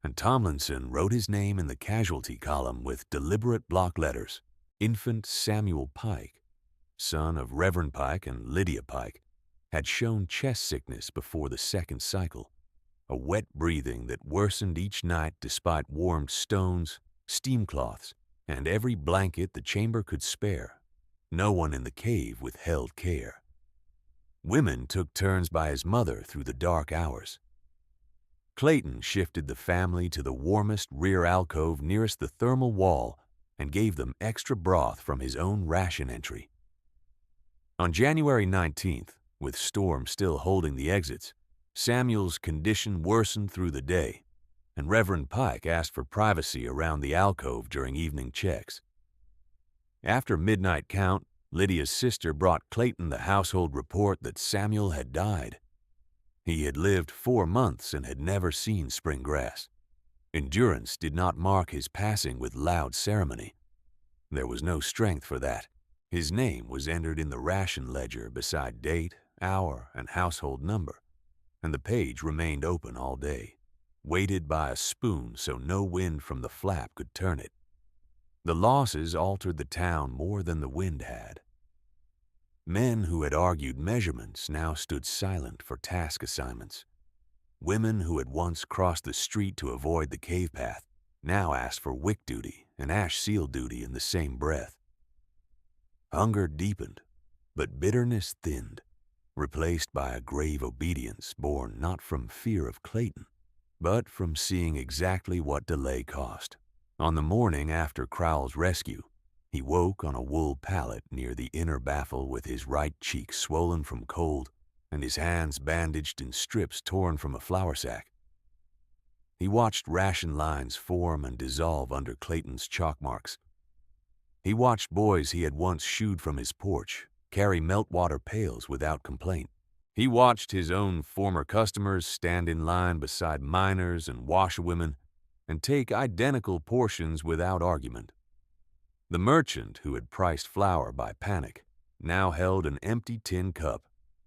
and Tomlinson wrote his name in the casualty column with deliberate block letters, Infant Samuel Pike, son of Reverend Pike and Lydia Pike, had shown chest sickness before the second cycle, a wet breathing that worsened each night despite warmed stones, steam cloths, and every blanket the chamber could spare. No one in the cave withheld care. Women took turns by his mother through the dark hours. Clayton shifted the family to the warmest rear alcove nearest the thermal wall and gave them extra broth from his own ration entry. On January 19th, with storm still holding the exits, Samuel's condition worsened through the day, and Reverend Pike asked for privacy around the alcove during evening checks. After midnight count, Lydia's sister brought Clayton the household report that Samuel had died. He had lived 4 months and had never seen spring grass. Endurance did not mark his passing with loud ceremony. There was no strength for that. His name was entered in the ration ledger beside date, hour, and household number, and the page remained open all day, weighted by a spoon so no wind from the flap could turn it. The losses altered the town more than the wind had. Men who had argued measurements now stood silent for task assignments. Women who had once crossed the street to avoid the cave path now asked for wick duty and ash seal duty in the same breath. Hunger deepened, but bitterness thinned, replaced by a grave obedience born not from fear of Clayton, but from seeing exactly what delay cost. On the morning after Crowell's rescue, he woke on a wool pallet near the inner baffle with his right cheek swollen from cold and his hands bandaged in strips torn from a flour sack. He watched ration lines form and dissolve under Clayton's chalk marks. He watched boys he had once shooed from his porch carry meltwater pails without complaint. He watched his own former customers stand in line beside miners and washerwomen and take identical portions without argument. The merchant who had priced flour by panic now held an empty tin cup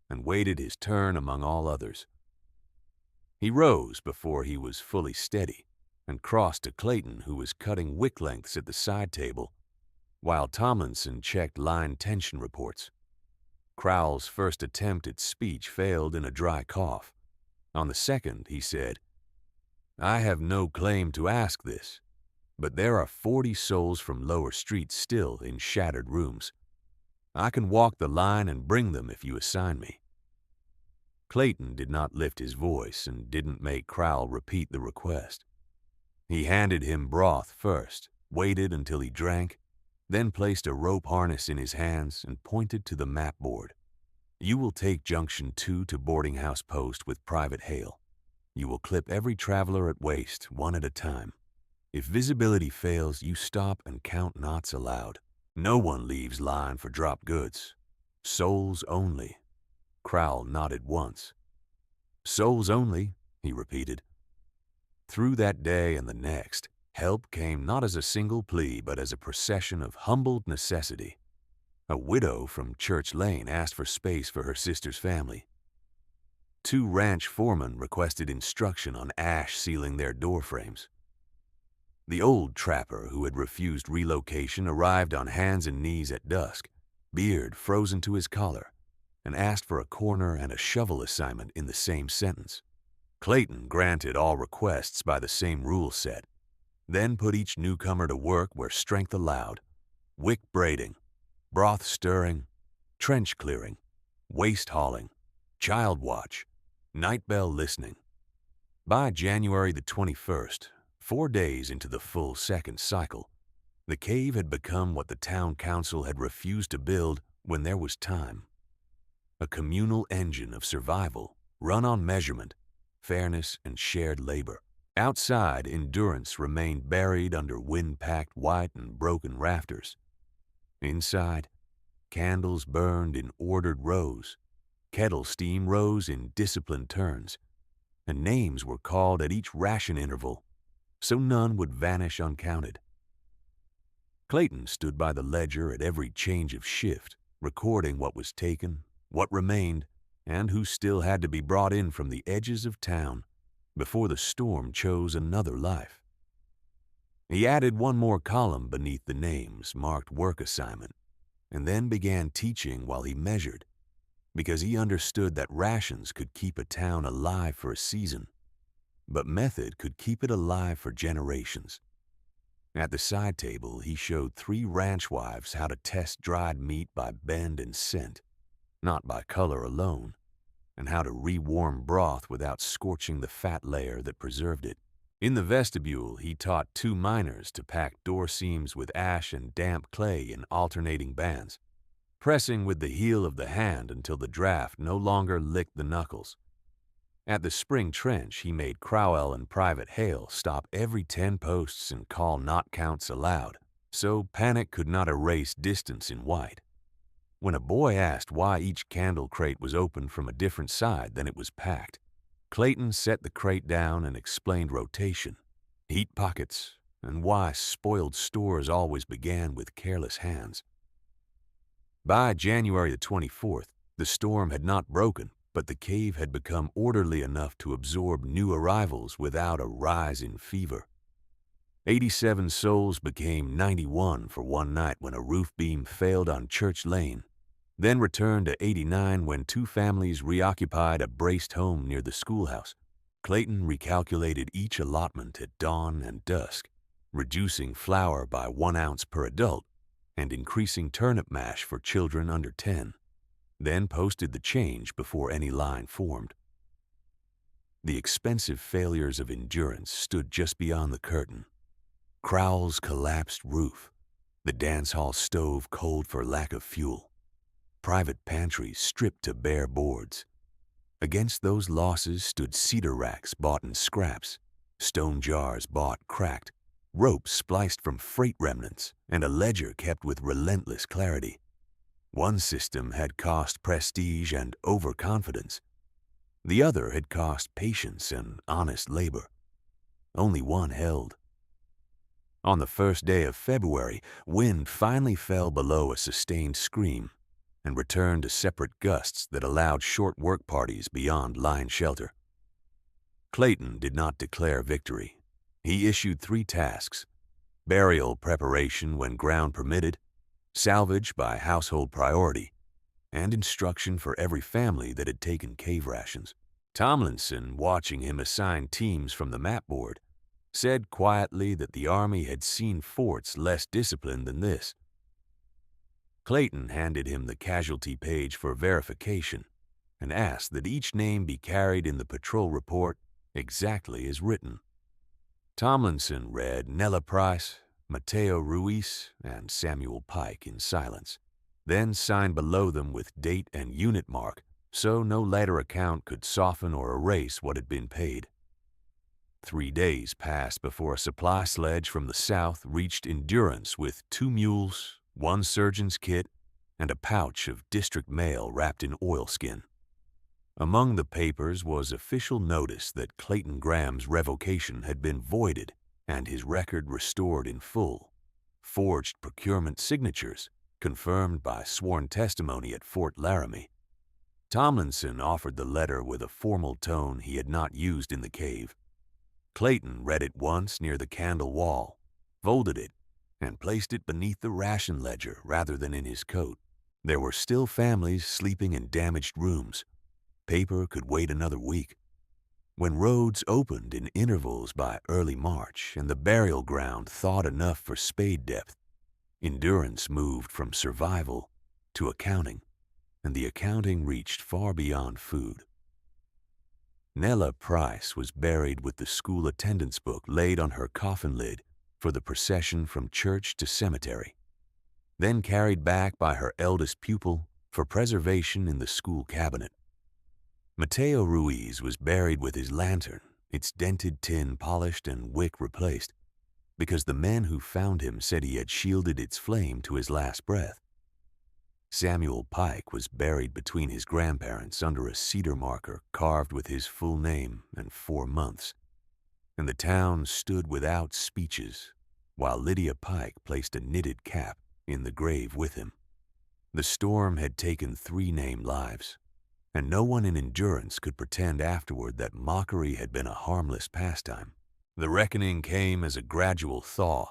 and waited his turn among all others. He rose before he was fully steady and crossed to Clayton, who was cutting wick lengths at the side table, while Tomlinson checked line tension reports. Crowell's first attempt at speech failed in a dry cough. On the second, he said, "I have no claim to ask this, but there are 40 souls from Lower Street still in shattered rooms. I can walk the line and bring them if you assign me." Clayton did not lift his voice and didn't make Crowell repeat the request. He handed him broth first, waited until he drank, then placed a rope harness in his hands and pointed to the map board. "You will take Junction 2 to Boarding House Post with Private Hale. You will clip every traveler at waist, one at a time. If visibility fails, you stop and count knots aloud. No one leaves line for drop goods. Souls only." Crowell nodded once. "Souls only," he repeated. Through that day and the next, help came not as a single plea but as a procession of humbled necessity. A widow from Church Lane asked for space for her sister's family. 2 ranch foremen requested instruction on ash sealing their door frames. The old trapper who had refused relocation arrived on hands and knees at dusk, beard frozen to his collar, and asked for a corner and a shovel assignment in the same sentence. Clayton granted all requests by the same rule set, then put each newcomer to work where strength allowed: wick braiding, broth stirring, trench clearing, waste hauling, child watch, night bell listening. By January the 21st, 4 days into the full second cycle, the cave had become what the town council had refused to build when there was time. A communal engine of survival run on measurement, fairness, and shared labor. Outside, endurance remained buried under wind-packed white and broken rafters. Inside, candles burned in ordered rows, Kettle steam rose in disciplined turns, and names were called at each ration interval, so none would vanish uncounted. Clayton stood by the ledger at every change of shift, recording what was taken, what remained, and who still had to be brought in from the edges of town before the storm chose another life. He added one more column beneath the names marked work assignment, and then began teaching while he measured, because he understood that rations could keep a town alive for a season, but method could keep it alive for generations. At the side table, he showed 3 ranch wives how to test dried meat by bend and scent, not by color alone, and how to rewarm broth without scorching the fat layer that preserved it. In the vestibule, he taught 2 miners to pack door seams with ash and damp clay in alternating bands, pressing with the heel of the hand until the draft no longer licked the knuckles. At the spring trench, he made Crowell and Private Hale stop every 10 posts and call knot counts aloud, so panic could not erase distance in white. When a boy asked why each candle crate was opened from a different side than it was packed, Clayton set the crate down and explained rotation, heat pockets, and why spoiled stores always began with careless hands. By January the 24th, the storm had not broken, but the cave had become orderly enough to absorb new arrivals without a rise in fever. 87 souls became 91 for one night when a roof beam failed on Church Lane, then returned to 89 when 2 families reoccupied a braced home near the schoolhouse. Clayton recalculated each allotment at dawn and dusk, reducing flour by 1 ounce per adult and increasing turnip mash for children under 10. Then posted the change before any line formed. The expensive failures of Endurance stood just beyond the curtain. Crowell's collapsed roof, the dance hall stove cold for lack of fuel, private pantries stripped to bare boards. Against those losses stood cedar racks bought in scraps, stone jars bought cracked, ropes spliced from freight remnants, and a ledger kept with relentless clarity. One system had cost prestige and overconfidence. The other had cost patience and honest labor. Only one held. On the first day of February, wind finally fell below a sustained scream and returned to separate gusts that allowed short work parties beyond line shelter. Clayton did not declare victory. He issued 3 tasks: burial preparation when ground permitted, salvage by household priority, and instruction for every family that had taken cave rations. Tomlinson, watching him assign teams from the map board, said quietly that the Army had seen forts less disciplined than this. Clayton handed him the casualty page for verification and asked that each name be carried in the patrol report exactly as written. Tomlinson read Nella Price, Mateo Ruiz, and Samuel Pike in silence, then signed below them with date and unit mark so no later account could soften or erase what had been paid. 3 days passed before a supply sledge from the south reached Endurance with 2 mules, 1 surgeon's kit, and a pouch of district mail wrapped in oilskin. Among the papers was official notice that Clayton Graham's revocation had been voided and his record restored in full, forged procurement signatures confirmed by sworn testimony at Fort Laramie. Tomlinson offered the letter with a formal tone he had not used in the cave. Clayton read it once near the candle wall, folded it, and placed it beneath the ration ledger rather than in his coat. There were still families sleeping in damaged rooms. Paper could wait another week. When roads opened in intervals by early March and the burial ground thawed enough for spade depth, Endurance moved from survival to accounting, and the accounting reached far beyond food. Nella Price was buried with the school attendance book laid on her coffin lid for the procession from church to cemetery, then carried back by her eldest pupil for preservation in the school cabinet. Mateo Ruiz was buried with his lantern, its dented tin polished and wick replaced, because the men who found him said he had shielded its flame to his last breath. Samuel Pike was buried between his grandparents under a cedar marker carved with his full name and 4 months, and the town stood without speeches while Lydia Pike placed a knitted cap in the grave with him. The storm had taken 3 named lives, and no one in Endurance could pretend afterward that mockery had been a harmless pastime. The reckoning came as a gradual thaw,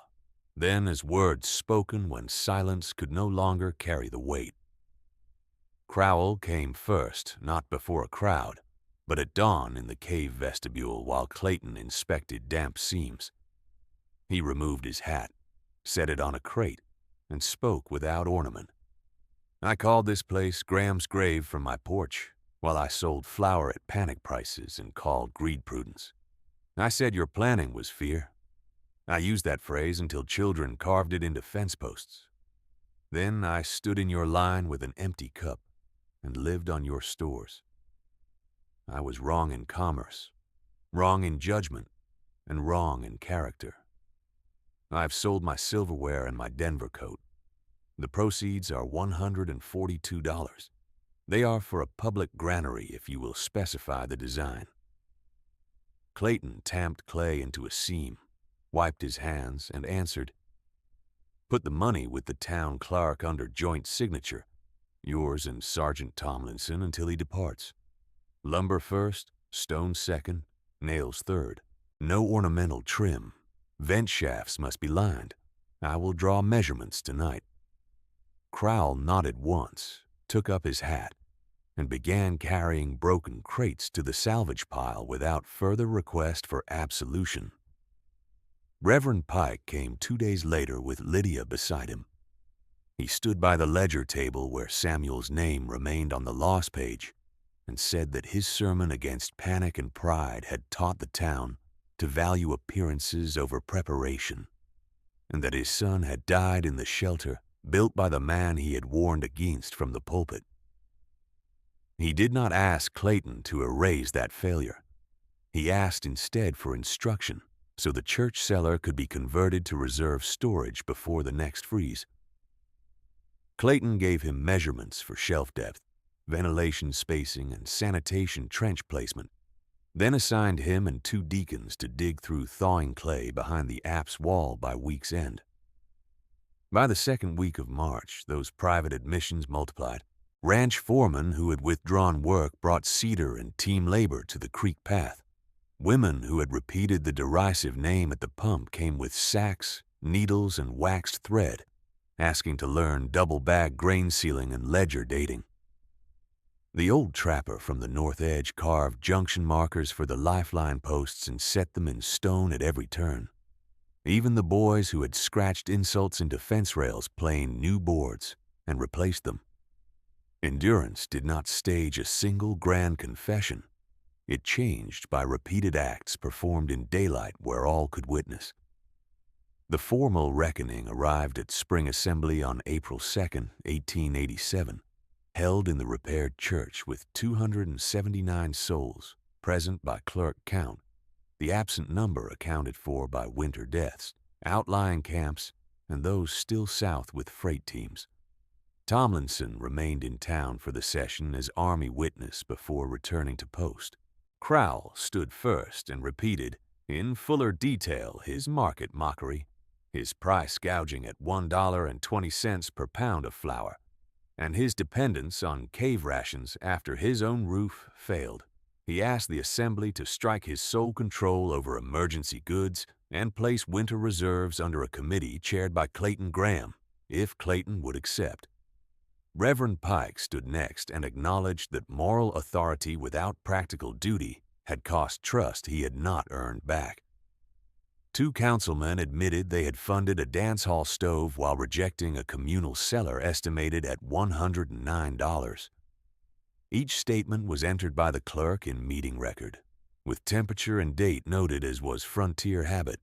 then as words spoken when silence could no longer carry the weight. Crowell came first, not before a crowd, but at dawn in the cave vestibule while Clayton inspected damp seams. He removed his hat, set it on a crate, and spoke without ornament. I called this place Graham's Grave from my porch, while I sold flour at panic prices and called greed prudence. I said your planning was fear. I used that phrase until children carved it into fence posts. Then I stood in your line with an empty cup and lived on your stores. I was wrong in commerce, wrong in judgment, and wrong in character. I've sold my silverware and my Denver coat. The proceeds are $142. They are for a public granary if you will specify the design. Clayton tamped clay into a seam, wiped his hands, and answered, "Put the money with the town clerk under joint signature, yours and Sergeant Tomlinson until he departs. Lumber first, stone second, nails third. No ornamental trim. Vent shafts must be lined. I will draw measurements tonight." Crowell nodded once, took up his hat, and began carrying broken crates to the salvage pile without further request for absolution. Reverend Pike came 2 days later with Lydia beside him. He stood by the ledger table where Samuel's name remained on the loss page and said that his sermon against panic and pride had taught the town to value appearances over preparation, and that his son had died in the shelter built by the man he had warned against from the pulpit. He did not ask Clayton to erase that failure. He asked instead for instruction so the church cellar could be converted to reserve storage before the next freeze. Clayton gave him measurements for shelf depth, ventilation spacing, and sanitation trench placement, then assigned him and 2 deacons to dig through thawing clay behind the apse wall by week's end. By the 2nd week of March, those private admissions multiplied. Ranch foremen who had withdrawn work brought cedar and team labor to the creek path. Women who had repeated the derisive name at the pump came with sacks, needles, and waxed thread, asking to learn double-bag grain sealing and ledger dating. The old trapper from the north edge carved junction markers for the lifeline posts and set them in stone at every turn. Even the boys who had scratched insults into fence rails planed new boards and replaced them. Endurance did not stage a single grand confession. It changed by repeated acts performed in daylight where all could witness. The formal reckoning arrived at Spring Assembly on April 2, 1887, held in the repaired church with 279 souls, present by clerk count, the absent number accounted for by winter deaths, outlying camps, and those still south with freight teams. Tomlinson remained in town for the session as Army witness before returning to post. Crowell stood first and repeated, in fuller detail, his market mockery, his price gouging at $1.20 per pound of flour, and his dependence on cave rations after his own roof failed. He asked the assembly to strike his sole control over emergency goods and place winter reserves under a committee chaired by Clayton Graham, if Clayton would accept. Reverend Pike stood next and acknowledged that moral authority without practical duty had cost trust he had not earned back. 2 councilmen admitted they had funded a dance hall stove while rejecting a communal cellar estimated at $109. Each statement was entered by the clerk in meeting record, with temperature and date noted as was frontier habit.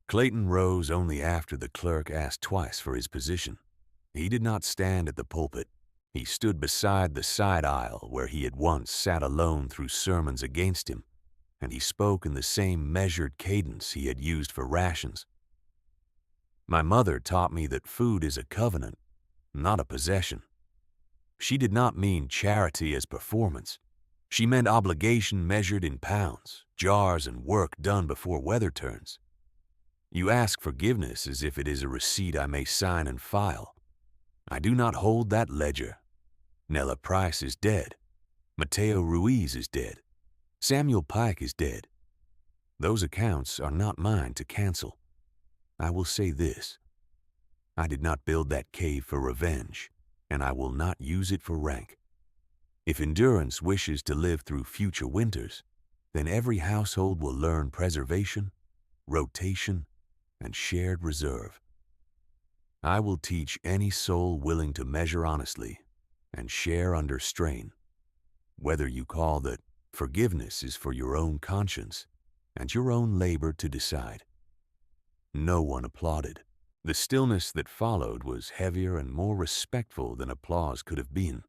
Clayton rose only after the clerk asked twice for his position. He did not stand at the pulpit. He stood beside the side aisle where he had once sat alone through sermons against him, and he spoke in the same measured cadence he had used for rations. "My mother taught me that food is a covenant, not a possession. She did not mean charity as performance. She meant obligation measured in pounds, jars, and work done before weather turns. You ask forgiveness as if it is a receipt I may sign and file. I do not hold that ledger. Nella Price is dead. Mateo Ruiz is dead. Samuel Pike is dead. Those accounts are not mine to cancel. I will say this. I did not build that cave for revenge, and I will not use it for rank. If Endurance wishes to live through future winters, then every household will learn preservation, rotation, and shared reserve. I will teach any soul willing to measure honestly and share under strain, whether you call that forgiveness is for your own conscience and your own labor to decide. No one applauded. The stillness that followed was heavier and more respectful than applause could have been.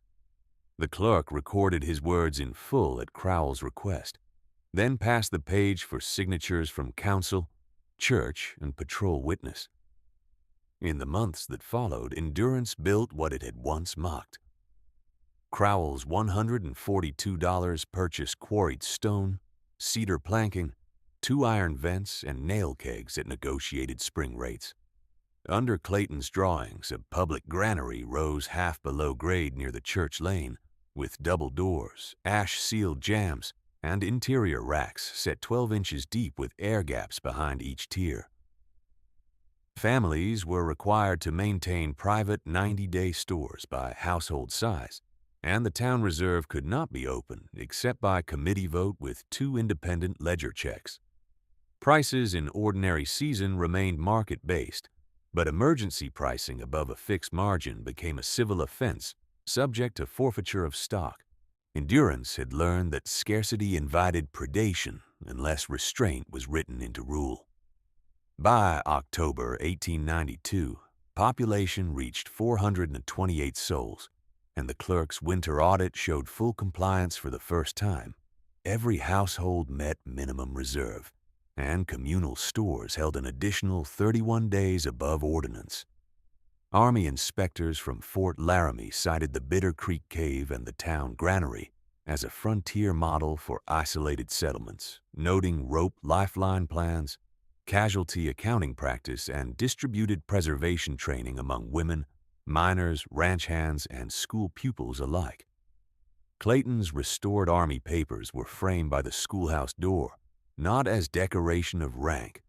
The clerk recorded his words in full at Crowell's request, then passed the page for signatures from council, church, and patrol witness. In the months that followed, Endurance built what it had once mocked. Crowell's $142 purchased quarried stone, cedar planking, 2 iron vents, and nail kegs at negotiated spring rates. Under Clayton's drawings, a public granary rose half below grade near the church lane, with double doors, ash-sealed jambs, and interior racks set 12 inches deep with air gaps behind each tier. Families were required to maintain private 90-day stores by household size, and the town reserve could not be opened except by committee vote with 2 independent ledger checks. Prices in ordinary season remained market-based, but emergency pricing above a fixed margin became a civil offense subject to forfeiture of stock. Endurance had learned that scarcity invited predation unless restraint was written into rule. By October 1892, population reached 428 souls, and the clerk's winter audit showed full compliance for the first time. Every household met minimum reserve, and communal stores held an additional 31 days above ordinance. Army inspectors from Fort Laramie cited the Bitter Creek Cave and the town granary as a frontier model for isolated settlements, noting rope lifeline plans, casualty accounting practice, and distributed preservation training among women, miners, ranch hands, and school pupils alike. Clayton's restored Army papers were framed by the schoolhouse door, not as decoration of rank,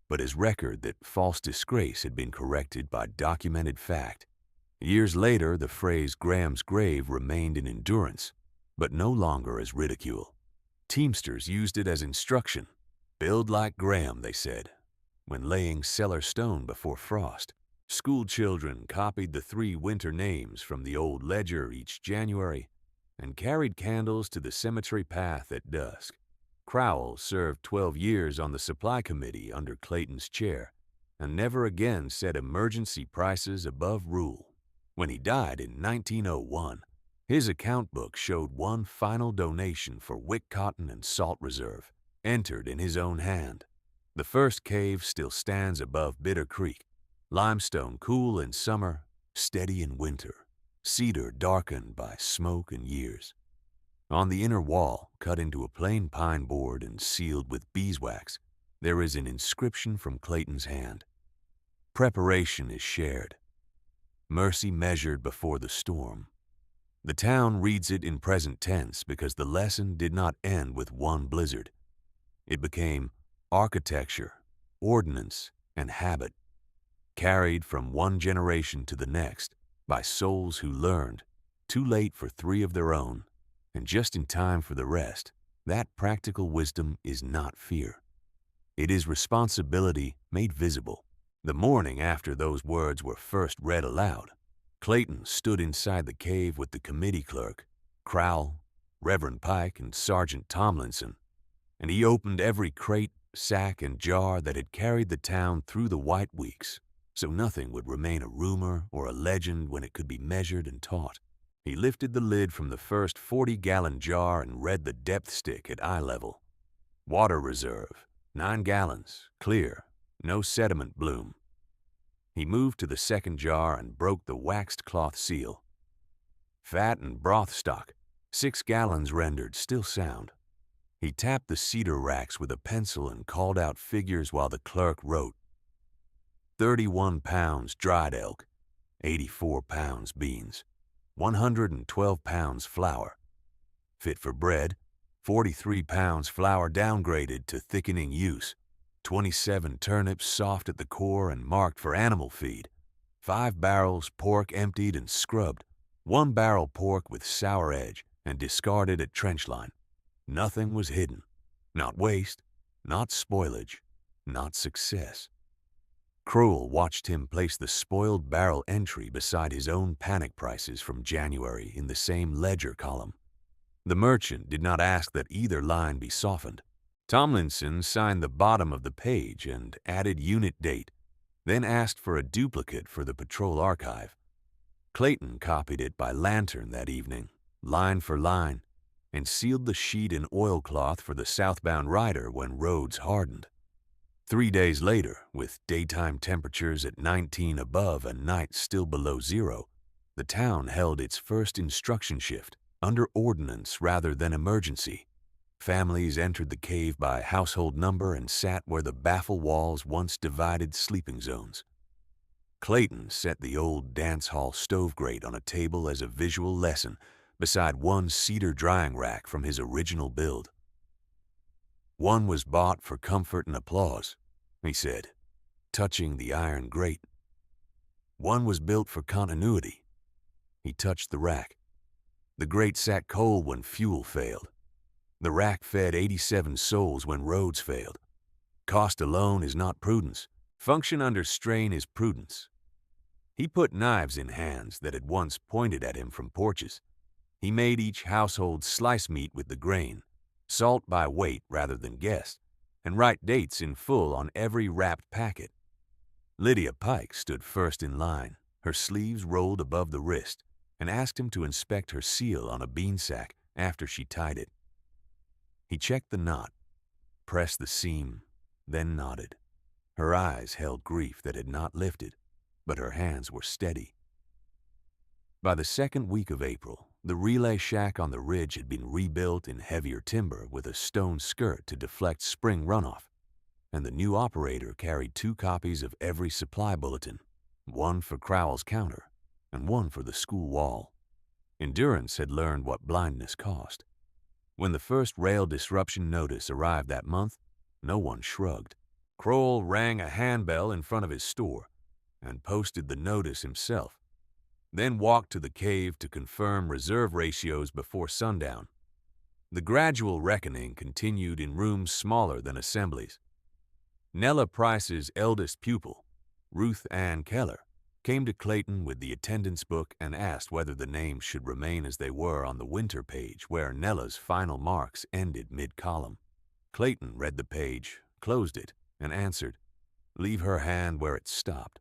but as record that false disgrace had been corrected by documented fact. Years later, the phrase Graham's grave remained in Endurance, but no longer as ridicule. Teamsters used it as instruction. Build like Graham, they said, when laying cellar stone before frost. School children copied the 3 winter names from the old ledger each January and carried candles to the cemetery path at dusk. Crowell served 12 years on the supply committee under Clayton's chair and never again set emergency prices above rule. When he died in 1901, his account book showed one final donation for wick cotton and salt reserve, entered in his own hand. The first cave still stands above Bitter Creek, limestone cool in summer, steady in winter, cedar darkened by smoke and years. On the inner wall, cut into a plain pine board and sealed with beeswax, there is an inscription from Clayton's hand. Preparation is shared. Mercy measured before the storm. The town reads it in present tense because the lesson did not end with one blizzard. It became architecture, ordinance, and habit, carried from one generation to the next by souls who learned, too late for 3 of their own, and just in time for the rest. That practical wisdom is not fear. It is responsibility made visible. The morning after those words were first read aloud, Clayton stood inside the cave with the committee clerk, Crowell, Reverend Pike, and Sergeant Tomlinson, and he opened every crate, sack, and jar that had carried the town through the white weeks, so nothing would remain a rumor or a legend when it could be measured and taught. He lifted the lid from the first 40-gallon jar and read the depth stick at eye level. Water reserve, 9 gallons, clear, no sediment bloom. He moved to the second jar and broke the waxed cloth seal. Fat and broth stock, 6 gallons rendered still sound. He tapped the cedar racks with a pencil and called out figures while the clerk wrote. 31 pounds dried elk, 84 pounds beans, 112 pounds flour. Fit for bread, 43 pounds flour downgraded to thickening use, 27 turnips soft at the core and marked for animal feed, 5 barrels pork emptied and scrubbed, 1 barrel pork with sour edge and discarded at trench line. Nothing was hidden. Not waste, not spoilage, not success. Crowell watched him place the spoiled barrel entry beside his own panic prices from January in the same ledger column. The merchant did not ask that either line be softened. Tomlinson signed the bottom of the page and added unit date, then asked for a duplicate for the patrol archive. Clayton copied it by lantern that evening, line for line, and sealed the sheet in oilcloth for the southbound rider when roads hardened. 3 days later, with daytime temperatures at 19 above and nights still below zero, the town held its first instruction shift, under ordinance rather than emergency. Families entered the cave by household number and sat where the baffle walls once divided sleeping zones. Clayton set the old dance hall stove grate on a table as a visual lesson beside one cedar drying rack from his original build. One was bought for comfort and applause, he said, touching the iron grate. One was built for continuity. He touched the rack. The grate sat cold when fuel failed. The rack fed 87 souls when roads failed. Cost alone is not prudence. Function under strain is prudence. He put knives in hands that had once pointed at him from porches. He made each household slice meat with the grain, salt by weight rather than guess, and write dates in full on every wrapped packet. Lydia Pike stood first in line, her sleeves rolled above the wrist, and asked him to inspect her seal on a bean sack after she tied it. He checked the knot, pressed the seam, then nodded. Her eyes held grief that had not lifted, but her hands were steady. By the second week of April, the relay shack on the ridge had been rebuilt in heavier timber with a stone skirt to deflect spring runoff, and the new operator carried 2 copies of every supply bulletin, one for Crowell's counter and one for the school wall. Endurance had learned what blindness cost. When the first rail disruption notice arrived that month, no one shrugged. Crowell rang a handbell in front of his store and posted the notice himself, then walked to the cave to confirm reserve ratios before sundown. The gradual reckoning continued in rooms smaller than assemblies. Nella Price's eldest pupil, Ruth Ann Keller, came to Clayton with the attendance book and asked whether the names should remain as they were on the winter page where Nella's final marks ended mid-column. Clayton read the page, closed it, and answered, "Leave her hand where it stopped."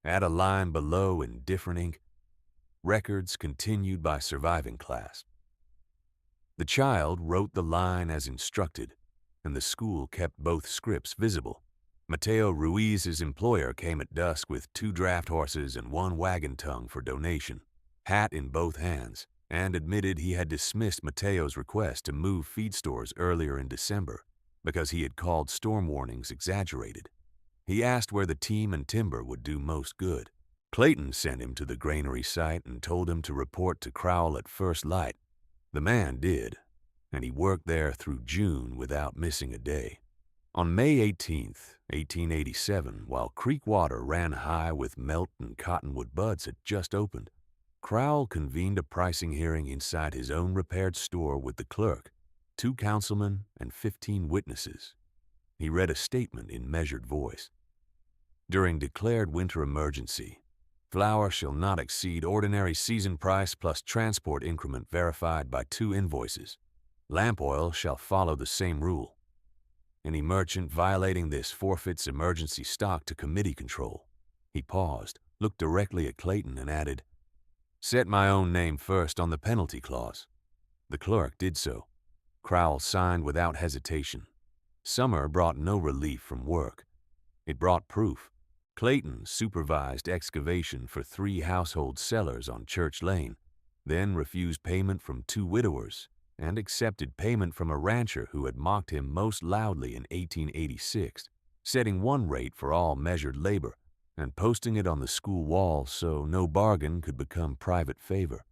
Add a line below in different ink. Records continued by surviving class. The child wrote the line as instructed, and the school kept both scripts visible. Mateo Ruiz's employer came at dusk with 2 draft horses and 1 wagon tongue for donation, hat in both hands, and admitted he had dismissed Mateo's request to move feed stores earlier in December because he had called storm warnings exaggerated. He asked where the team and timber would do most good. Clayton sent him to the granary site and told him to report to Crowell at first light. The man did, and he worked there through June without missing a day. On May 18, 1887, while creek water ran high with melt and cottonwood buds had just opened, Crowell convened a pricing hearing inside his own repaired store with the clerk, 2 councilmen, and 15 witnesses. He read a statement in measured voice. During declared winter emergency, flour shall not exceed ordinary season price plus transport increment verified by 2 invoices. Lamp oil shall follow the same rule. Any merchant violating this forfeits emergency stock to committee control. He paused, looked directly at Clayton, and added, "Set my own name first on the penalty clause." The clerk did so. Crowell signed without hesitation. Summer brought no relief from work. It brought proof. Clayton supervised excavation for 3 household cellars on Church Lane, then refused payment from 2 widowers, and accepted payment from a rancher who had mocked him most loudly in 1886, setting one rate for all measured labor and posting it on the school wall so no bargain could become private favor.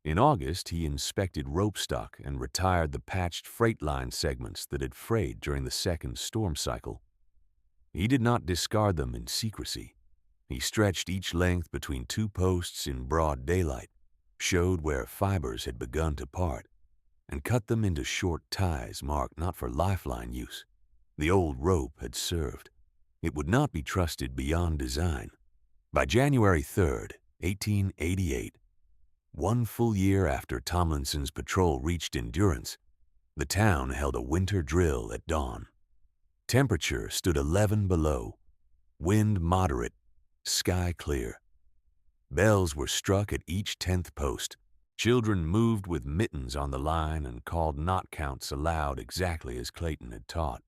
In August, he inspected rope stock and retired the patched freight line segments that had frayed during the second storm cycle. He did not discard them in secrecy. He stretched each length between 2 posts in broad daylight, showed where fibers had begun to part, and cut them into short ties marked not for lifeline use. The old rope had served. It would not be trusted beyond design. By January 3rd, 1888, 1 full year after Tomlinson's patrol reached Endurance, the town held a winter drill at dawn. Temperature stood 11 below, wind moderate, sky clear. Bells were struck at each 10th post. Children moved with mittens on the line and called knot counts aloud exactly as Clayton had taught.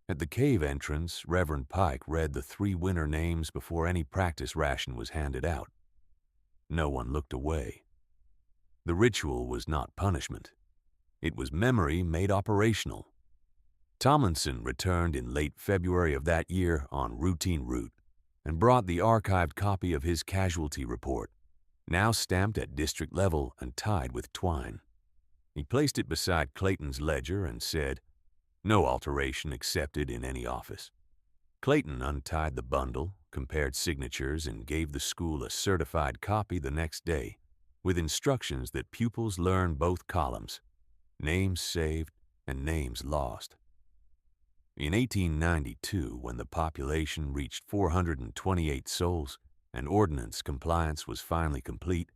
At the cave entrance, Reverend Pike read the 3 winter names before any practice ration was handed out. No one looked away. The ritual was not punishment. It was memory made operational. Tomlinson returned in late February of that year on routine route and brought the archived copy of his casualty report, now stamped at district level and tied with twine. He placed it beside Clayton's ledger and said, "No alteration accepted in any office." Clayton untied the bundle, compared signatures, and gave the school a certified copy the next day, with instructions that pupils learn both columns, names saved and names lost. In 1892, when the population reached 428 souls and ordinance compliance was finally complete,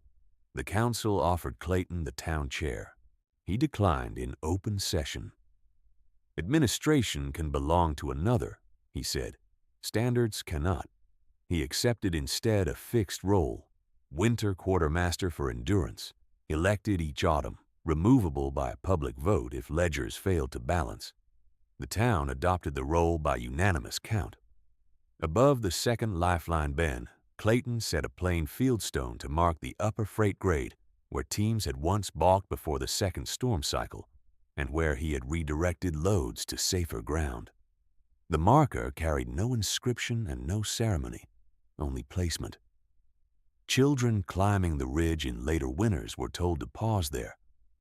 the council offered Clayton the town chair. He declined in open session. "Administration can belong to another," he said. "Standards cannot." He accepted instead a fixed role, winter quartermaster for Endurance, elected each autumn, removable by a public vote if ledgers failed to balance. The town adopted the role by unanimous count. Above the second lifeline bend, Clayton set a plain fieldstone to mark the upper freight grade where teams had once balked before the second storm cycle and where he had redirected loads to safer ground. The marker carried no inscription and no ceremony, only placement. Children climbing the ridge in later winters were told to pause there,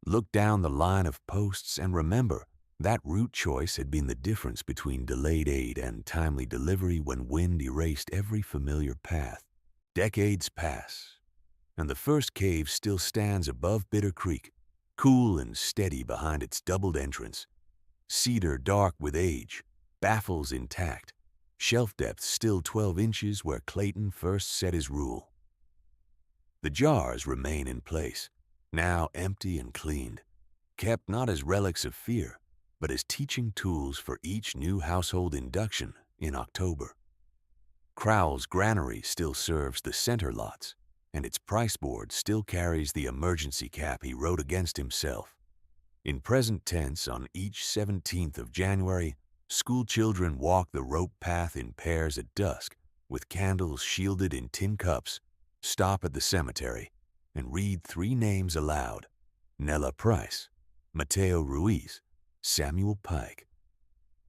look down the line of posts, and remember that route choice had been the difference between delayed aid and timely delivery when wind erased every familiar path. Decades pass, and the first cave still stands above Bitter Creek, cool and steady behind its doubled entrance. Cedar dark with age, baffles intact, shelf depth still 12 inches where Clayton first set his rule. The jars remain in place, now empty and cleaned, kept not as relics of fear, but as teaching tools for each new household induction in October. Crowell's granary still serves the center lots, and its price board still carries the emergency cap he wrote against himself. In present tense, on each 17th of January, school children walk the rope path in pairs at dusk, with candles shielded in tin cups, stop at the cemetery, and read 3 names aloud: Nella Price, Mateo Ruiz, Samuel Pike.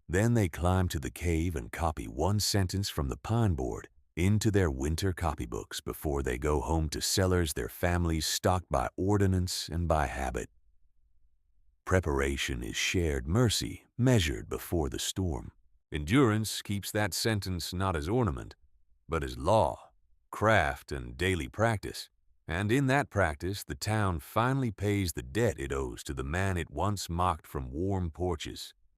Then they climb to the cave and copy 1 sentence from the pine board into their winter copybooks before they go home to cellars their families stocked by ordinance and by habit. Preparation is shared mercy, measured before the storm. Endurance keeps that sentence not as ornament, but as law, craft, and daily practice. And in that practice, the town finally pays the debt it owes to the man it once mocked from warm porches.